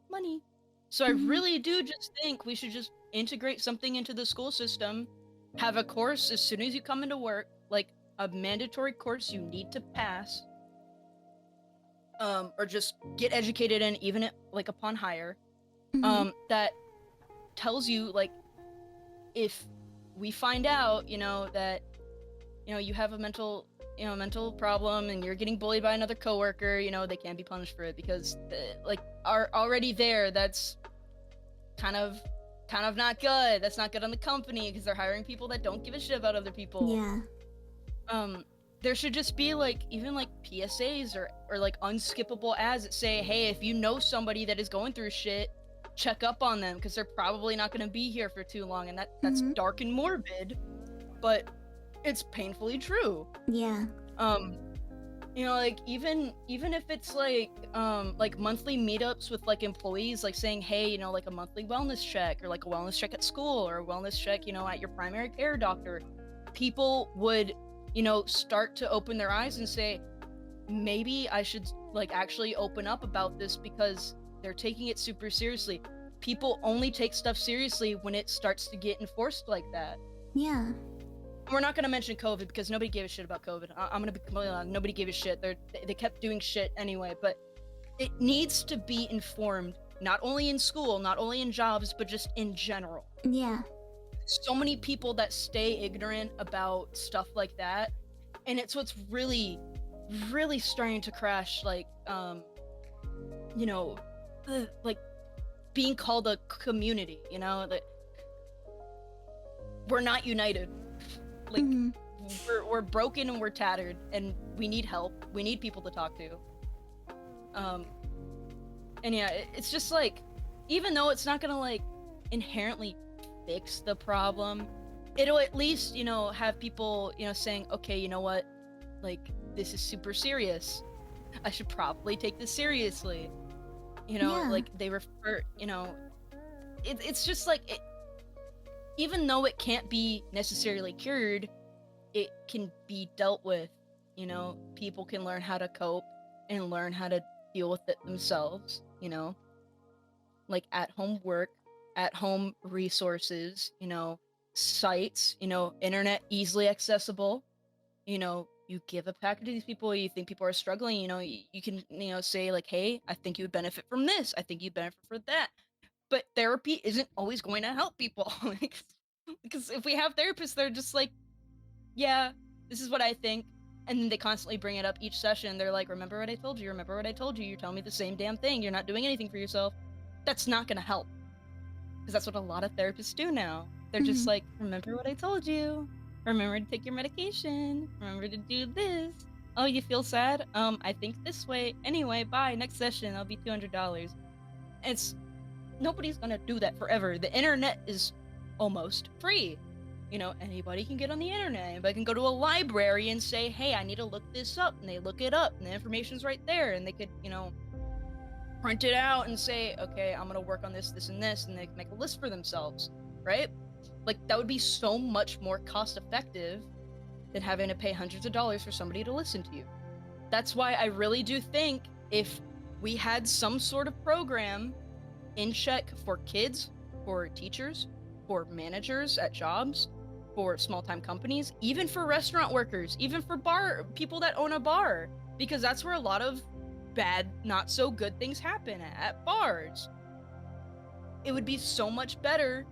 money. So I really do just think we should just integrate something into the school system, have a course as soon as you come into work, like a mandatory course you need to pass, or just get educated in, even like upon hire, that tells you, like, if we find out, that you have a mental problem and you're getting bullied by another coworker, they can't be punished for it, because like, are already there. That's kind of not good. That's not good on the company, because they're hiring people that don't give a shit about other people. Yeah. There should just be like, even like PSAs or like unskippable ads that say, hey, if you know somebody that is going through shit, check up on them, because they're probably not going to be here for too long. And that's dark and morbid, but it's painfully true. Yeah. Like, even if it's like monthly meetups with like employees, like saying, hey, like a monthly wellness check, or like a wellness check at school, or a wellness check, at your primary care doctor, people would, start to open their eyes and say, maybe I should like actually open up about this, because they're taking it super seriously. People only take stuff seriously when it starts to get enforced like that. Yeah. We're not going to mention COVID, because nobody gave a shit about COVID. I'm going to be completely honest. Nobody gave a shit. They kept doing shit anyway, but it needs to be informed, not only in school, not only in jobs, but just in general. Yeah. So many people that stay ignorant about stuff like that, and it's what's really, really starting to crash, like, like being called a community, that we're not united. Like, we're broken and we're tattered, and we need help. We need people to talk to. And yeah, it's just like, even though it's not gonna like inherently fix the problem, it'll at least, have people, saying, okay, you know what, like, this is super serious. I should probably take this seriously. Like, they refer, it's just like, even though it can't be necessarily cured, it can be dealt with. People can learn how to cope and learn how to deal with it themselves, like at-home work, at-home resources, sites, internet easily accessible. You give a package to these people, you think people are struggling, you can, say like, hey, I think you would benefit from this, I think you'd benefit from that. But therapy isn't always going to help people. Because if we have therapists, they're just like, yeah, this is what I think. And then they constantly bring it up each session. They're like, remember what I told you? Remember what I told you? You're telling me the same damn thing. You're not doing anything for yourself. That's not going to help. Because that's what a lot of therapists do now. They're just like, remember what I told you. Remember to take your medication. Remember to do this. Oh, you feel sad? I think this way. Anyway, bye. Next session, I'll be $200. Nobody's gonna do that forever. The internet is almost free. Anybody can get on the internet. Anybody can go to a library and say, hey, I need to look this up. And they look it up, and the information's right there. And they could, print it out and say, okay, I'm gonna work on this, this, and this. And they can make a list for themselves, right? Like, that would be so much more cost effective than having to pay hundreds of dollars for somebody to listen to you. That's why I really do think if we had some sort of program in check for kids, for teachers, for managers at jobs, for small-time companies, even for restaurant workers, even for people that own a bar, because that's where a lot of bad, not so good things happen at bars. It would be so much better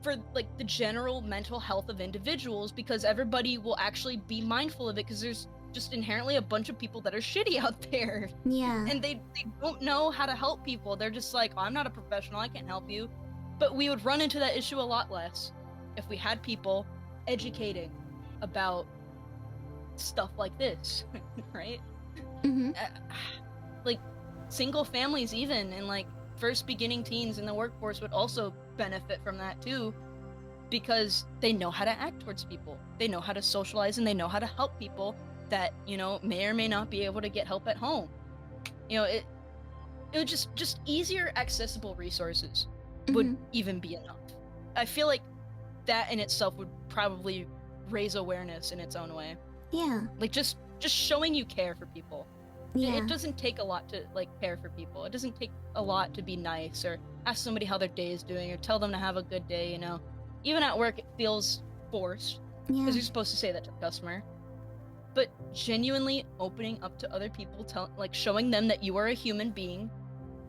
for like the general mental health of individuals, because everybody will actually be mindful of it, because there's just inherently a bunch of people that are shitty out there. Yeah. And they don't know how to help people. They're just like, oh, I'm not a professional, I can't help you. But we would run into that issue a lot less if we had people educating about stuff like this, right? Mm-hmm. Like single families even, and like first beginning teens in the workforce would also benefit from that too, because they know how to act towards people, they know how to socialize, and they know how to help people that, you know, may or may not be able to get help at home. You know, it would just easier accessible resources would even be enough. I feel like that in itself would probably raise awareness in its own way. Yeah. Like just showing you care for people. Yeah. It doesn't take a lot to like care for people. It doesn't take a lot to be nice or ask somebody how their day is doing or tell them to have a good day, you know. Even at work it feels forced because you're supposed to say that to the customer. But genuinely opening up to other people, like showing them that you are a human being,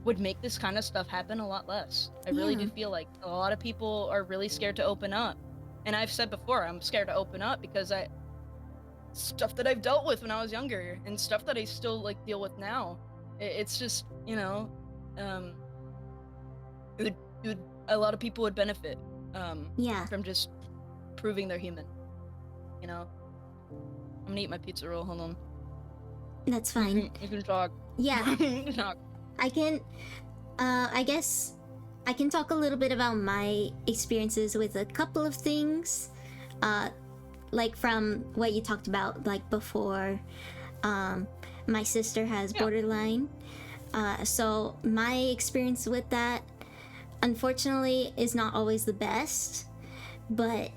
would make this kind of stuff happen a lot less. I really do feel like a lot of people are really scared to open up. And I've said before, I'm scared to open up because stuff that I've dealt with when I was younger and stuff that I still like deal with now. It's just, you know, a lot of people would benefit from just proving they're human, you know. I'm gonna eat my pizza roll, hold on. That's fine. You can talk. Yeah. You can talk. I can, I guess I can talk a little bit about my experiences with a couple of things. Like from what you talked about, like before, my sister has borderline. So my experience with that, unfortunately, is not always the best, but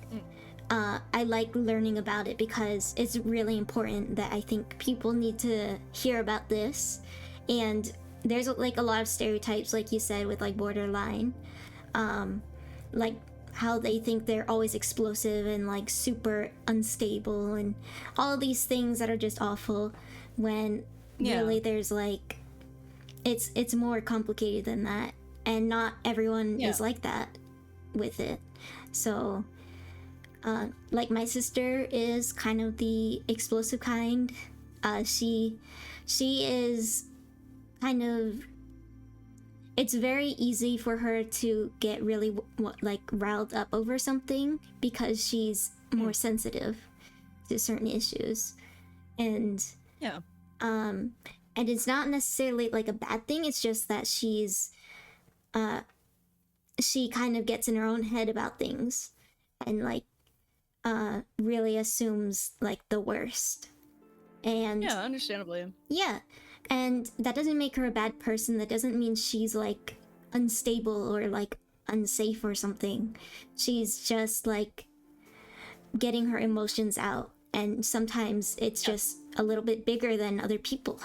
I like learning about it because it's really important that I think people need to hear about this. And there's like a lot of stereotypes, like you said, with like borderline, like how they think they're always explosive and like super unstable and all of these things that are just awful, when really there's like it's more complicated than that, and not everyone is like that with it. So like my sister is kind of the explosive kind. She is kind of, it's very easy for her to get really like riled up over something because she's more sensitive to certain issues. And and it's not necessarily like a bad thing, it's just that she's she kind of gets in her own head about things and like really assumes like the worst. And understandably. And that doesn't make her a bad person. That doesn't mean she's like unstable or like unsafe or something. She's just like getting her emotions out, and sometimes it's just a little bit bigger than other people.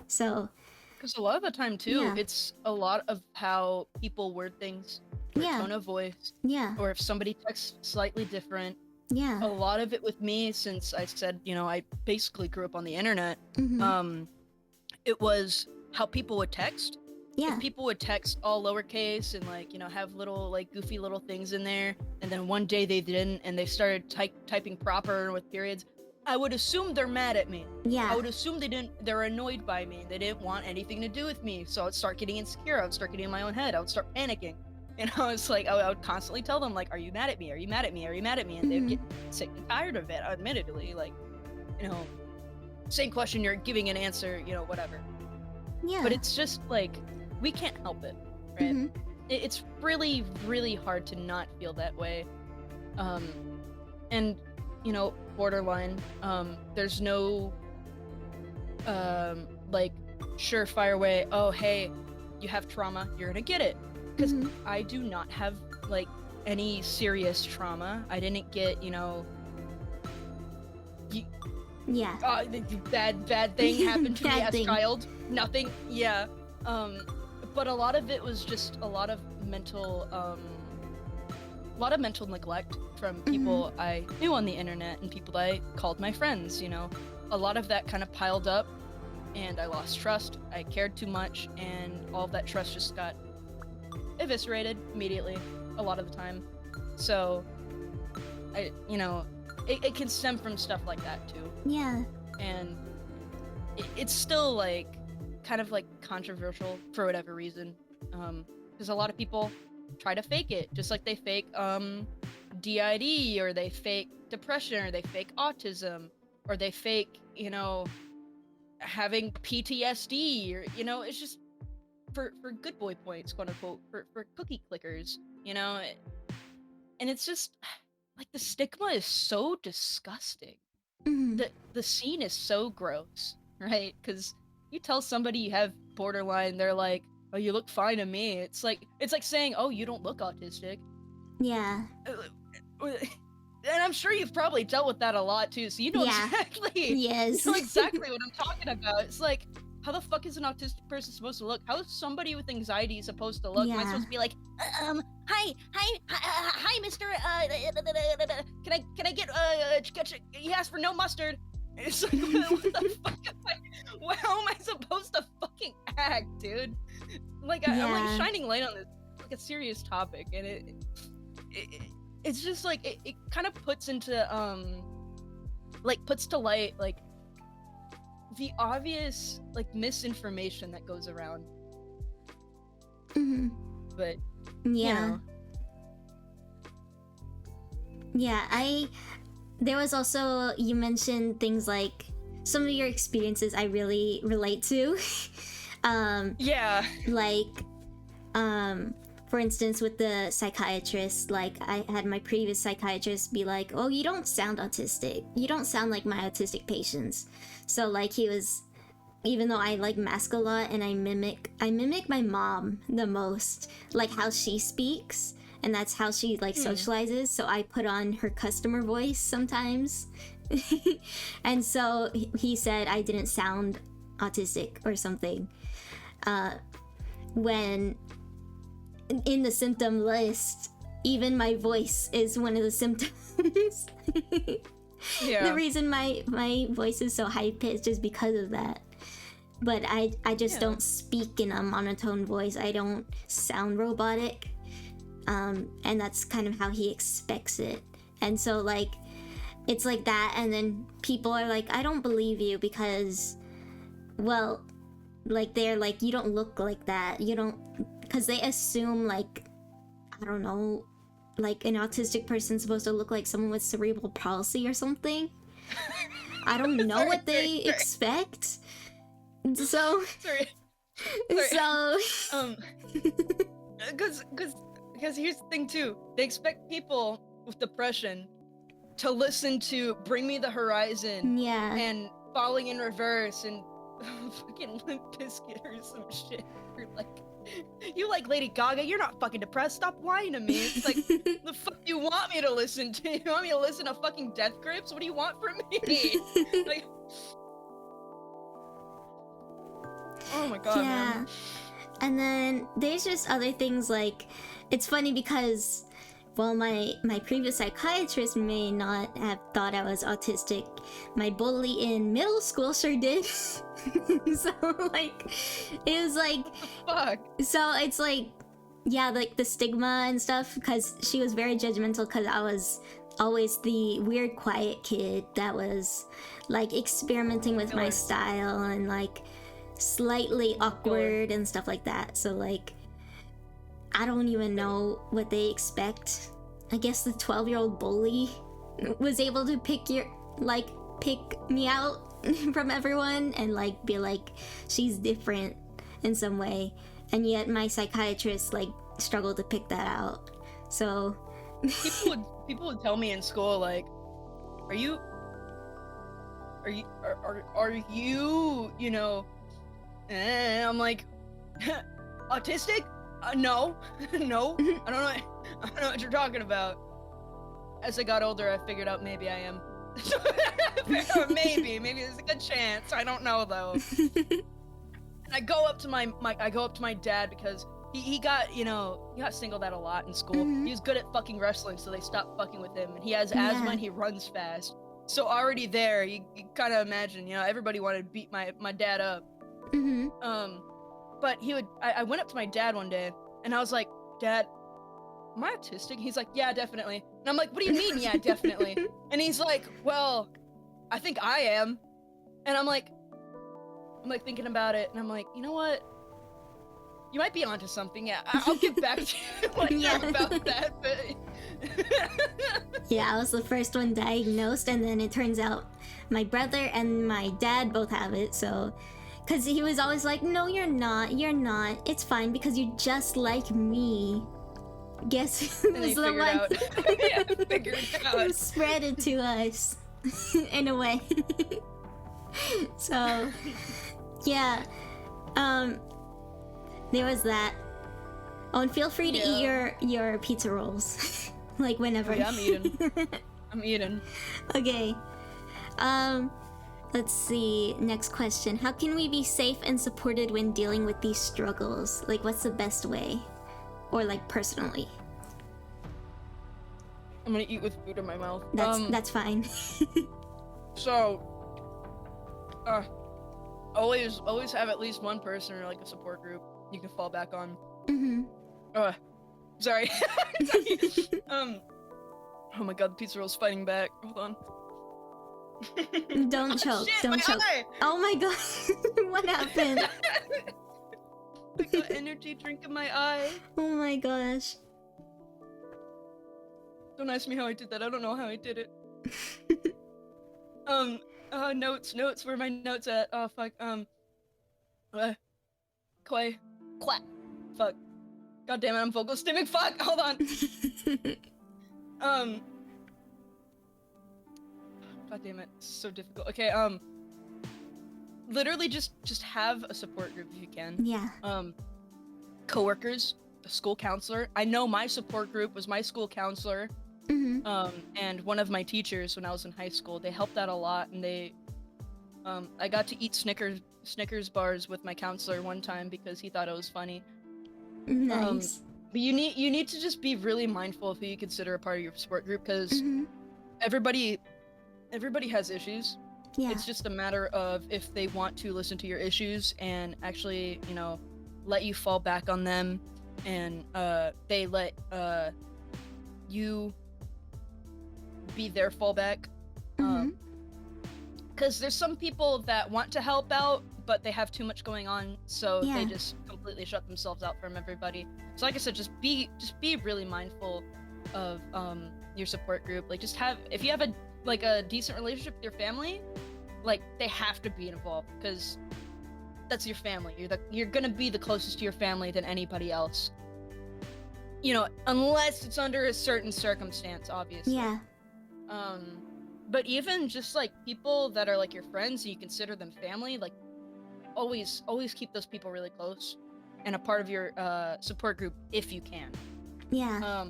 So because a lot of the time too, it's a lot of how people word things, their tone of voice, or if somebody texts slightly different. A lot of it with me, since I said, you know, I basically grew up on the internet, it was how people would text. If people would text all lowercase and like, you know, have little like goofy little things in there, and then one day they didn't and they started typing proper with periods, I would assume they're mad at me. I would assume they're annoyed by me. They didn't want anything to do with me. So I'd start getting insecure. I would start getting in my own head. I would start panicking. And I was like, I would constantly tell them, like, are you mad at me? Are you mad at me? Are you mad at me? And they'd get sick and tired of it, admittedly. Like, you know, same question, you're giving an answer, you know, whatever. But it's just like, we can't help it, right? It's really, really hard to not feel that way. And, you know, borderline, there's no, like, surefire way, oh, hey, you have trauma, you're gonna get it. Because I do not have, like, any serious trauma. I didn't get, you know, bad thing happened to me as a child. Nothing. but a lot of it was just a lot of mental neglect from people I knew on the internet and people that I called my friends, you know. A lot of that kind of piled up, and I lost trust. I cared too much, and all of that trust just got eviscerated immediately a lot of the time. So it can stem from stuff like that too. Yeah. And it's still like kind of like controversial for whatever reason, because a lot of people try to fake it, just like they fake DID, or they fake depression, or they fake autism, or they fake, you know, having PTSD, or, you know, it's just for good boy points, quote unquote, for cookie clickers, you know. And it's just like the stigma is so disgusting. The scene is so gross, right? Because you tell somebody you have borderline, they're like, "Oh, you look fine to me." It's like saying, "Oh, you don't look autistic." Yeah. And I'm sure you've probably dealt with that a lot too, so you know exactly. Yes. You know exactly what I'm talking about. It's like, how the fuck is an autistic person supposed to look? How is somebody with anxiety supposed to look? Yeah. Am I supposed to be like, hi, Mister, can I get he asked for no mustard. It's like, what the fuck how am I supposed to fucking act, dude? Like, I'm like shining light on this, like, a serious topic, and it's just like, it kind of puts into, puts to light, like, the obvious, like, misinformation that goes around. But, yeah. You know. Yeah, there was also, you mentioned things like, some of your experiences I really relate to. Yeah. Like, for instance, with the psychiatrist, like, I had my previous psychiatrist be like, "Oh, you don't sound autistic. You don't sound like my autistic patients." So, like, he was, even though I, like, mask a lot and I mimic my mom the most, like, how she speaks, and that's how she, like, socializes, so I put on her customer voice sometimes. And so he said I didn't sound autistic or something. When in the symptom list, even my voice is one of the symptoms. Yeah. The reason my voice is so high pitched is because of that. But I just don't speak in a monotone voice. I don't sound robotic. And that's kind of how he expects it. And so, like, it's like that, and then people are like, "I don't believe you because, well," like, they're like, "You don't look like that. You don't," because they assume, like, I don't know, like, an autistic person's supposed to look like someone with cerebral palsy or something. I don't know what they expect. So, Sorry. So, because here's the thing too. They expect people with depression to listen to Bring Me the Horizon, and Falling in Reverse, and fucking Limp Bizkit or some shit. You're like, you like Lady Gaga, you're not fucking depressed, stop lying to me. It's like, the fuck do you want me to listen to? You want me to listen to fucking Death Grips? What do you want from me? Like, oh my god, man. And then there's just other things, like, it's funny because, well, my previous psychiatrist may not have thought I was autistic. My bully in middle school sure did. So, like, it was like, fuck. So it's like, yeah, like the stigma and stuff, because she was very judgmental because I was always the weird quiet kid that was, like, experimenting with my style and, like, slightly awkward and stuff like that. So, like, I don't even know what they expect. I guess the 12-year-old bully was able to pick me out from everyone and, like, be like, she's different in some way. And yet my psychiatrist, like, struggled to pick that out. So people would tell me in school, like, are you you know, and I'm like, autistic? No. No. I don't know what you're talking about. As I got older, I figured out maybe I am. maybe there's a good chance. I don't know though. I go up to my dad because he got, he got singled out a lot in school. He was good at fucking wrestling, so they stopped fucking with him. And he has asthma and he runs fast. So already there, you kind of imagine, everybody wanted to beat my dad up. But I went up to my dad one day and I was like, Dad, am I autistic? He's like, yeah, definitely. And I'm like, what do you mean, yeah, definitely? And he's like, well, I think I am. And I'm like thinking about it, and I'm like, you know what? You might be onto something. Yeah, I'll get back to you about that. But yeah, I was the first one diagnosed, and then it turns out my brother and my dad both have it. So, because he was always like, "No, you're not. You're not. It's fine because you're just like me." Guess who was the one figured it out. who spread it to us in a way. So. Yeah, there was that. Oh, and feel free to eat your pizza rolls, like whenever. Yeah, I'm eating. Okay. Let's see. Next question: how can we be safe and supported when dealing with these struggles? Like, what's the best way, or like personally? I'm gonna eat with food in my mouth. That's fine. So, always have at least one person or like a support group you can fall back on. Sorry. Oh my god, the pizza roll's fighting back. Hold on. Don't choke. Shit, don't choke. Eye! Oh my god. What happened? I got energy drink in my eye. Oh my gosh. Don't ask me how I did that. I don't know how I did it. Notes. Where are my notes at? Oh, fuck. Clay. Clap. Fuck. God damn it, I'm vocal stimming. Fuck, hold on. God damn it, it's so difficult. Okay, literally just have a support group if you can. Yeah. Coworkers, a school counselor. I know my support group was my school counselor. And one of my teachers when I was in high school. They helped out a lot, and I got to eat Snickers bars with my counselor one time because he thought it was funny. Nice. But you need to just be really mindful of who you consider a part of your support group, because everybody has issues. Yeah. It's just a matter of if they want to listen to your issues and actually, let you fall back on them, and they let you be their fallback. Because there's some people that want to help out, but they have too much going on, so they just completely shut themselves out from everybody. So like I said, just be really mindful of your support group. Like, if you have a decent relationship with your family, like, they have to be involved, because that's your family. You're gonna be the closest to your family than anybody else. Unless it's under a certain circumstance, obviously. Yeah. But even just like people that are like your friends, and you consider them family, like, always keep those people really close and a part of your support group if you can. Yeah.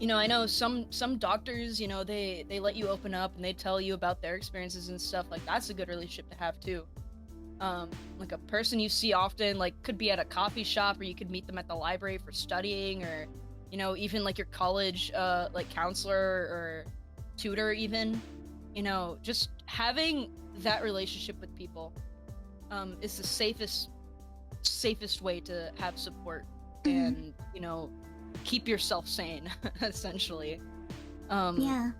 I know some doctors, they let you open up and they tell you about their experiences and stuff. Like, that's a good relationship to have too. Like a person you see often, like, could be at a coffee shop, or you could meet them at the library for studying, or even like your college like counselor or tutor even. Just having that relationship with people is the safest way to have support and keep yourself sane, essentially. Yeah.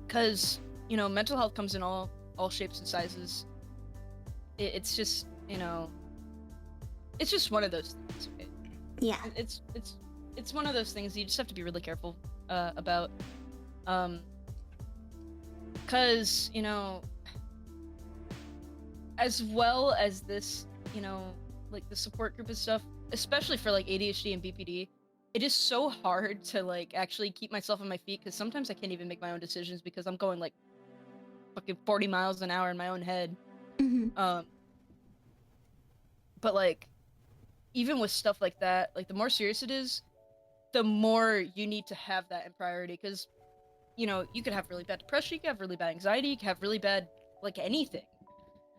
Because mental health comes in all shapes and sizes. It's just it's just one of those things. Yeah. It's one of those things you just have to be really careful about. Because as well as this, like the support group and stuff, especially for like ADHD and BPD, it is so hard to like actually keep myself on my feet, because sometimes I can't even make my own decisions because I'm going like fucking 40 miles an hour in my own head. But like, even with stuff like that, like, the more serious it is, the more you need to have that in priority, because you could have really bad depression, you could have really bad anxiety, you could have really bad, like, anything.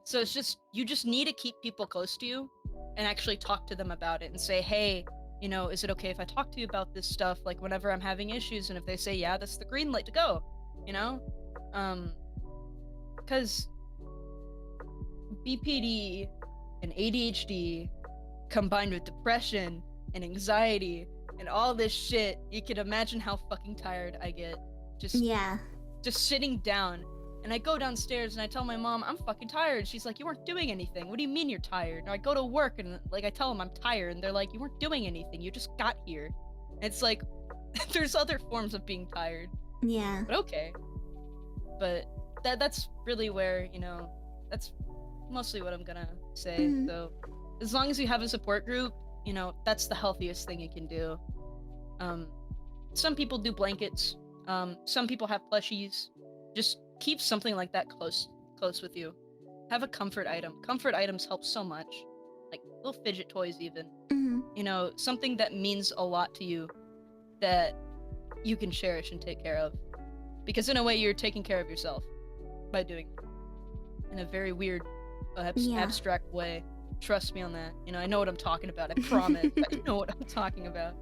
So it's just, you just need to keep people close to you and actually talk to them about it and say, hey, you know, is it okay if I talk to you about this stuff? Like whenever I'm having issues, and if they say, yeah, that's the green light to go, you know? Because BPD and ADHD combined with depression and anxiety and all this shit, you can imagine how fucking tired I get just sitting down. And I go downstairs and I tell my mom, I'm fucking tired. She's like, you weren't doing anything. What do you mean you're tired? And I go to work and like I tell them I'm tired, and they're like, you weren't doing anything. You just got here. And it's like, there's other forms of being tired. Yeah. But okay. But that's really where, you know, that's mostly what I'm gonna say. Mhm. So as long as you have a support group, you know, that's the healthiest thing you can do. Some people do blankets. Some people have plushies. Just keep something like that close with you. Have a comfort item. Comfort items help so much. Like little fidget toys even. Mhm. You know, something that means a lot to you that you can cherish and take care of. Because in a way, you're taking care of yourself by doing it in a very weird, abstract way. Trust me on that. You know, I know what I'm talking about. I promise. I know what I'm talking about.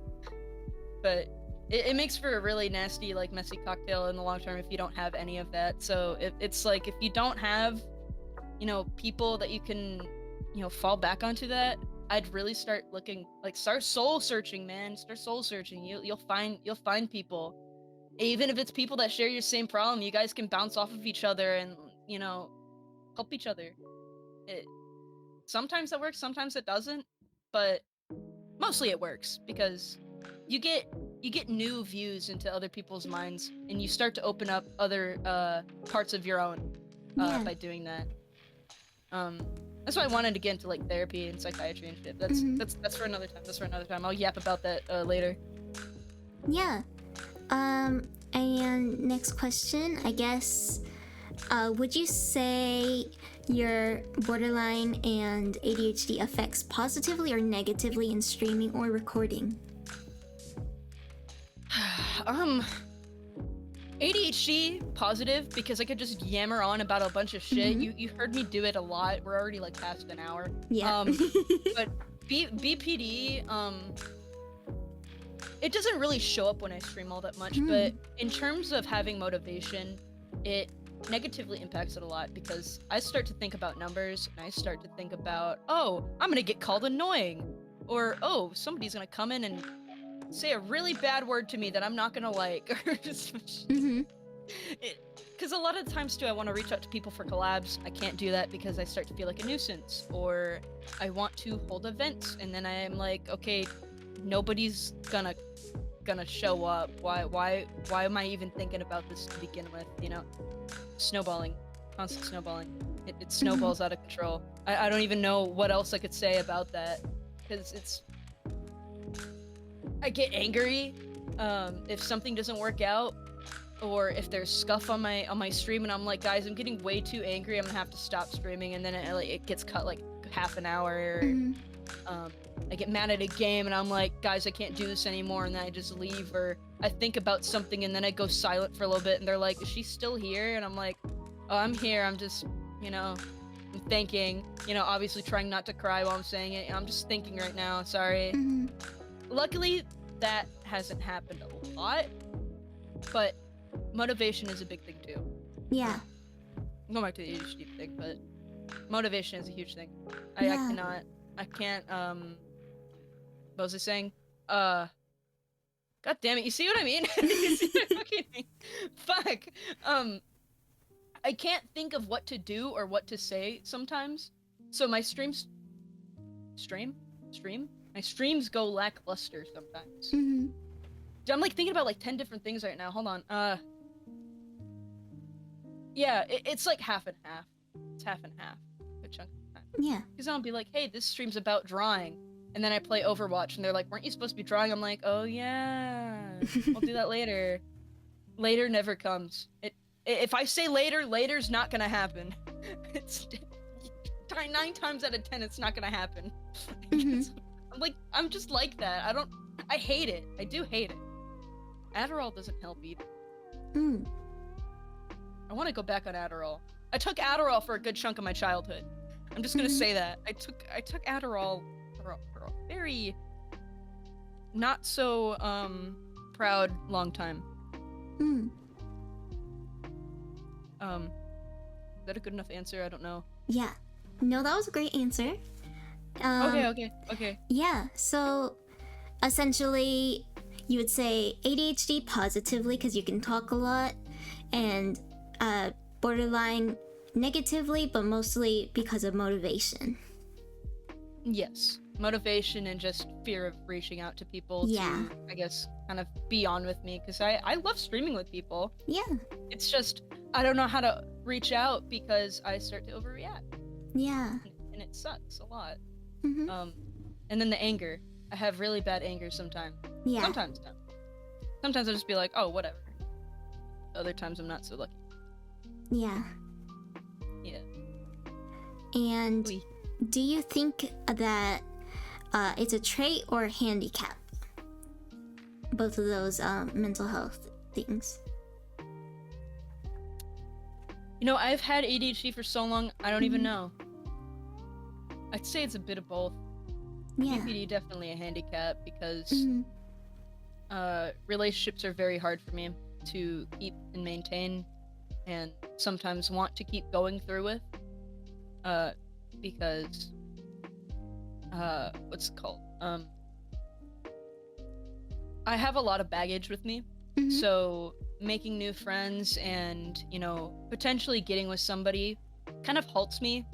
But it makes for a really nasty, like, messy cocktail in the long term if you don't have any of that. So it's like, if you don't have, you know, people that you can, you know, fall back onto that, I'd really start looking, like, start soul searching, man. Start soul searching. You'll find people. Even if it's people that share your same problem, you guys can bounce off of each other and, you know, help each other. Sometimes that works, sometimes it doesn't, but mostly it works because you get new views into other people's minds, and you start to open up other parts of your own by doing that. That's why I wanted to get into like therapy and psychiatry and shit. That's for another time. That's for another time. I'll yap about that later. Yeah. And next question, I guess, would you say your borderline and ADHD affects positively or negatively in streaming or recording? ADHD positive because I could just yammer on about a bunch of shit. You heard me do it a lot. We're already like past an hour. Yeah. But BPD, it doesn't really show up when I stream all that much, but in terms of having motivation, it negatively impacts it a lot because I start to think about numbers, and I start to think about, oh, I'm gonna get called annoying, or oh, somebody's gonna come in and say a really bad word to me that I'm not gonna like, or just because a lot of times too, I want to reach out to people for collabs. I can't do that because I start to feel like a nuisance, or I want to hold events, and then I'm like, okay, nobody's gonna show up. Why am I even thinking about this to begin with? You know, snowballing, constant snowballing. It snowballs out of control. I don't even know what else I could say about that, because I get angry if something doesn't work out, or if there's scuff on my stream, and I'm like, guys, I'm getting way too angry. I'm gonna have to stop streaming, and then it gets cut like half an hour. I get mad at a game, and I'm like, guys, I can't do this anymore, and then I just leave, or I think about something, and then I go silent for a little bit, and they're like, is she still here? And I'm like, oh, I'm here. I'm just, you know, I'm thinking, you know, obviously trying not to cry while I'm saying it. I'm just thinking right now. Sorry. Luckily, that hasn't happened a lot, but motivation is a big thing too. Yeah. Going back to the ADHD thing, but motivation is a huge thing. I can't, what was I saying? God damn it, you see what I mean? You see what I fucking mean? Fuck. I can't think of what to do or what to say sometimes. So my streams go lackluster sometimes. I'm like thinking about like 10 different things right now. Hold on. Yeah, it's like half and half. It's half and half. A chunk of time. Yeah. Because I'll be like, hey, this stream's about drawing. And then I play Overwatch, and they're like, weren't you supposed to be drawing? I'm like, oh yeah, I'll do that later. Later never comes. If I say later, later's not gonna happen. It's 9 times out of 10, it's not gonna happen. I'm just like that. I hate it. I do hate it. Adderall doesn't help either. I want to go back on Adderall. I took Adderall for a good chunk of my childhood. I'm just gonna say that. I took Adderall for a very not so proud long time. Mm. Is that a good enough answer? I don't know. Yeah. No, that was a great answer. Okay. Yeah, so essentially you would say ADHD positively because you can talk a lot, and borderline negatively, but mostly because of motivation. Yes. Motivation and just fear of reaching out to people Yeah. to, I guess, kind of be on with me, because I love streaming with people. Yeah. It's just, I don't know how to reach out because I start to overreact. Yeah. And it sucks a lot. Mm-hmm. And then the anger. I have really bad anger sometimes. Yeah. Sometimes no. Sometimes I'll just be like, oh, whatever. Other times I'm not so lucky. Yeah. Yeah. And Oui. do you think that it's a trait or a handicap? Both of those mental health things. You know, I've had ADHD for so long, I don't even know. I'd say it's a bit of both. Yeah. BPD definitely a handicap because Mhm. Relationships are very hard for me to keep and maintain, and sometimes want to keep going through with, because what's it called? I have a lot of baggage with me, so making new friends and, you know, potentially getting with somebody kind of halts me,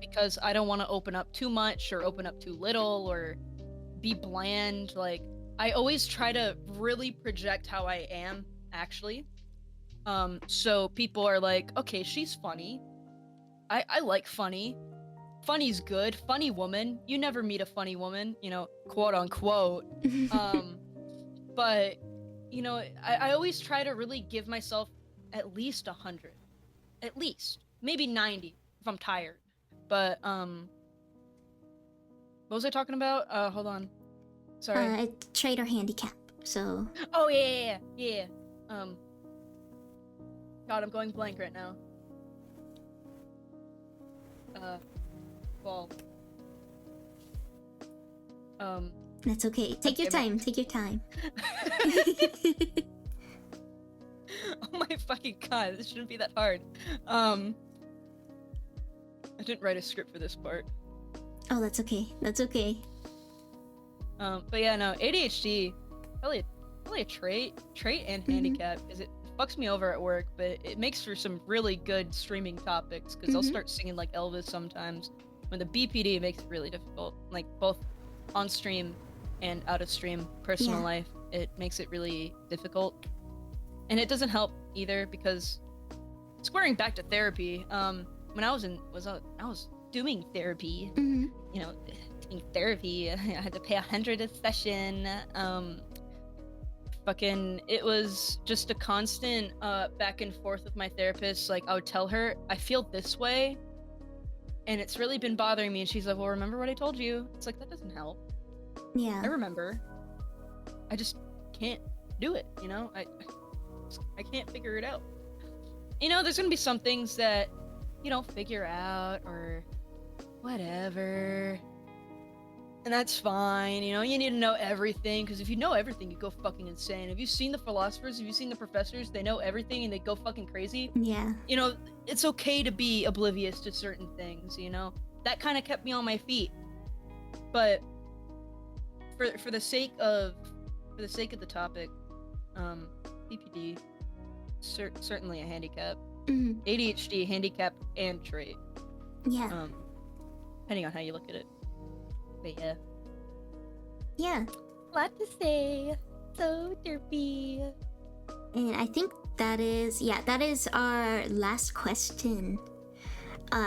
because I don't want to open up too much or open up too little or be bland. Like, I always try to really project how I am actually. So people are like, okay, she's funny. I like funny. Funny's good. Funny woman. You never meet a funny woman, you know, quote unquote. But, you know, I always try to really give myself at least 100. At least. Maybe 90 if I'm tired. But, what was I talking about? Hold on. Sorry. Trait or handicap. So. Oh, yeah. God, I'm going blank right now. Well. That's okay. Take your time. Take your time. Oh my fucking god, this shouldn't be that hard. I didn't write a script for this part. Oh, that's okay. That's okay. But yeah, no, ADHD, probably a trait and handicap, because it fucks me over at work, but it makes for some really good streaming topics, because I'll start singing like Elvis sometimes. When the BPD makes it really difficult, like both on stream and out of stream personal life, it makes it really difficult. And it doesn't help either, because squaring back to therapy, when I was doing therapy, you know, in therapy, I had to pay $100 a session. It was just a constant back and forth with my therapist. Like, I would tell her, I feel this way, and it's really been bothering me. And she's like, well, remember what I told you? It's like, that doesn't help. Yeah. I remember. I just can't do it, you know? I can't figure it out. You know, there's gonna be some things that you don't figure out or whatever. And that's fine, you know? You need to know everything, because if you know everything, you go fucking insane. Have you seen the philosophers? Have you seen the professors? They know everything and they go fucking crazy. Yeah. You know, it's okay to be oblivious to certain things, you know? That kind of kept me on my feet. But for the sake of the topic, BPD, certainly a handicap. ADHD, handicap, and trait. Yeah. Depending on how you look at it. But yeah. Yeah. A lot to say. So derpy. And I think that is our last question.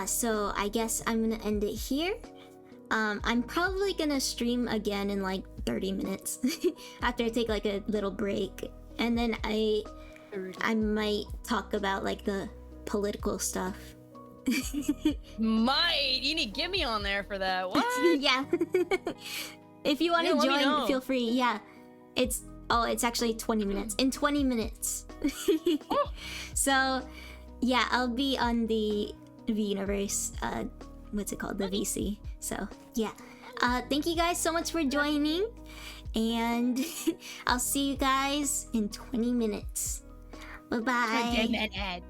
So I guess I'm gonna end it here. I'm probably gonna stream again in like 30 minutes after I take like a little break, and then I might talk about like the political stuff. You need to get me on there for that. What? Yeah. If you want to join, feel free. Yeah. It's actually 20 minutes. In 20 minutes. So Yeah, I'll be on the Vuniverse. What's it called? The VC. So yeah. Thank you guys so much for joining, and I'll see you guys in 20 minutes. Bye bye.